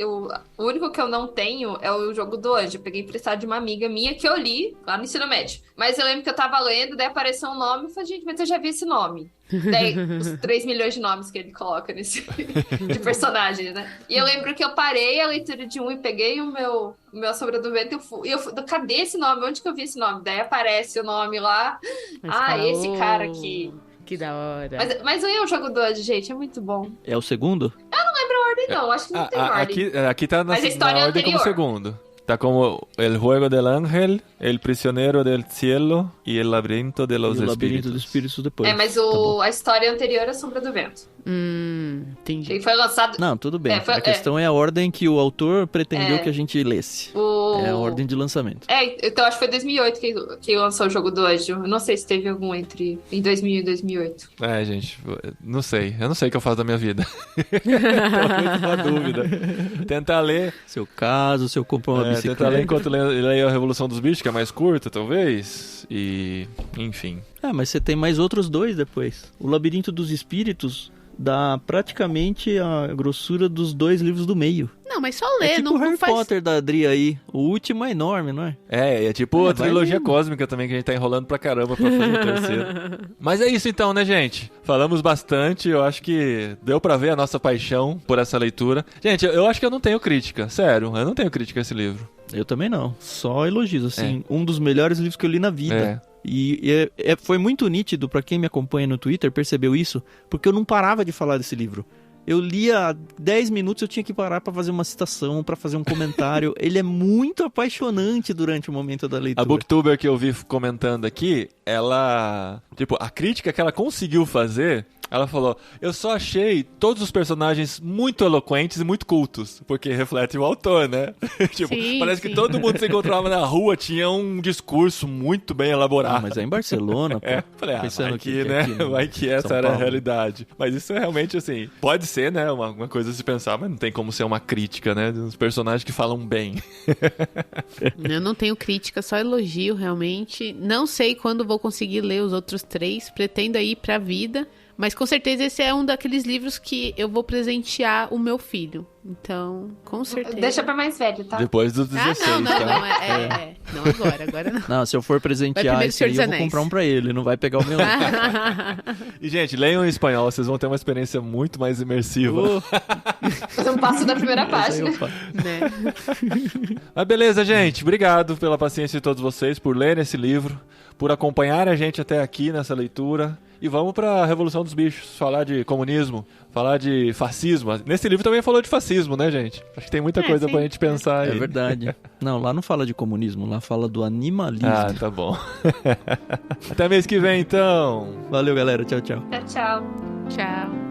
o único que eu não tenho é o Jogo do Anjo. Eu peguei emprestado de uma amiga minha que eu li lá no ensino médio. Mas eu lembro que eu tava lendo, daí apareceu um nome e falei, gente, mas eu já vi esse nome. Daí, os 3 milhões de nomes que ele coloca nesse de personagens, né? E eu lembro que eu parei a leitura de um e peguei o meu Sombra do Vento e eu cadê esse nome? Onde que eu vi esse nome? Daí aparece o nome lá. Esse cara aqui. Que da hora. Mas o Jogo do Anjo, gente, é muito bom. É o segundo? Eu não lembro a ordem, não. Acho que não tem ordem. Aqui tá na Mas a história ordem como segundo. Tá como El Juego del Ángel, El Prisionero del Cielo e El Laberinto de los Espíritos. O Labirinto dos Espíritos depois. Mas a história anterior é Sombra do Vento. Entendi. Ele foi lançado... Não, tudo bem. A questão é a ordem que o autor pretendeu que a gente lesse. É a ordem de lançamento. Então acho que foi 2008 que lançou o jogo do Anjo. Eu não sei se teve algum em 2000 e 2008. Gente, não sei. Eu não sei o que eu faço da minha vida. Tô muito na dúvida. Tentar ler... Seu caso, se eu comprar uma bicicleta. Tentar ler enquanto leio a Revolução dos Bichos, que é mais curta, talvez. E... enfim. Mas você tem mais outros 2 depois. O Labirinto dos Espíritos dá praticamente a grossura dos 2 livros do meio. Não, mas só ler, tipo não o Harry faz... Potter da Adri aí. O último é enorme, não é? É tipo a trilogia cósmica também, que a gente tá enrolando pra caramba pra fazer o terceiro. Mas é isso então, né, gente? Falamos bastante, eu acho que deu pra ver a nossa paixão por essa leitura. Gente, eu acho que eu não tenho crítica, sério, eu não tenho crítica a esse livro. Eu também não, só elogios, assim, um dos melhores livros que eu li na vida. E foi muito nítido, pra quem me acompanha no Twitter, percebeu isso, porque eu não parava de falar desse livro. Eu lia 10 minutos, eu tinha que parar pra fazer uma citação, pra fazer um comentário. Ele é muito apaixonante durante o momento da leitura. A booktuber que eu vi comentando aqui, ela... tipo, a crítica que ela conseguiu fazer... Ela falou, eu só achei todos os personagens muito eloquentes e muito cultos, porque reflete o autor, né? Tipo, parece que todo mundo que se encontrava na rua tinha um discurso muito bem elaborado. Mas é em Barcelona, pô. Falei, vai que, né? Aqui, vai que essa era a realidade. Mas isso é realmente, assim, pode ser, né? Uma coisa a se pensar, mas não tem como ser uma crítica, né? Dos personagens que falam bem. Eu não tenho crítica, só elogio, realmente. Não sei quando vou conseguir ler os outros 3, pretendo ir pra vida... Mas com certeza esse é um daqueles livros que eu vou presentear o meu filho. Então, com certeza. Deixa pra mais velho, tá? Depois dos 16, não, tá? Não, agora não. Não, se eu for presentear esse aí, eu vou comprar um pra ele, não vai pegar o meu. E, gente, leiam em espanhol, vocês vão ter uma experiência muito mais imersiva. Fazer um passo da primeira página. Né? Mas beleza, gente. Obrigado pela paciência de todos vocês, por lerem esse livro, por acompanhar a gente até aqui nessa leitura. E vamos pra Revolução dos Bichos, falar de comunismo, falar de fascismo. Nesse livro também falou de fascismo, né, gente? Acho que tem muita coisa pra gente pensar aí. É verdade. Não, lá não fala de comunismo, lá fala do animalismo. Ah, tá bom. Até mês que vem, então. Valeu, galera. Tchau, tchau. Tchau, tchau. Tchau.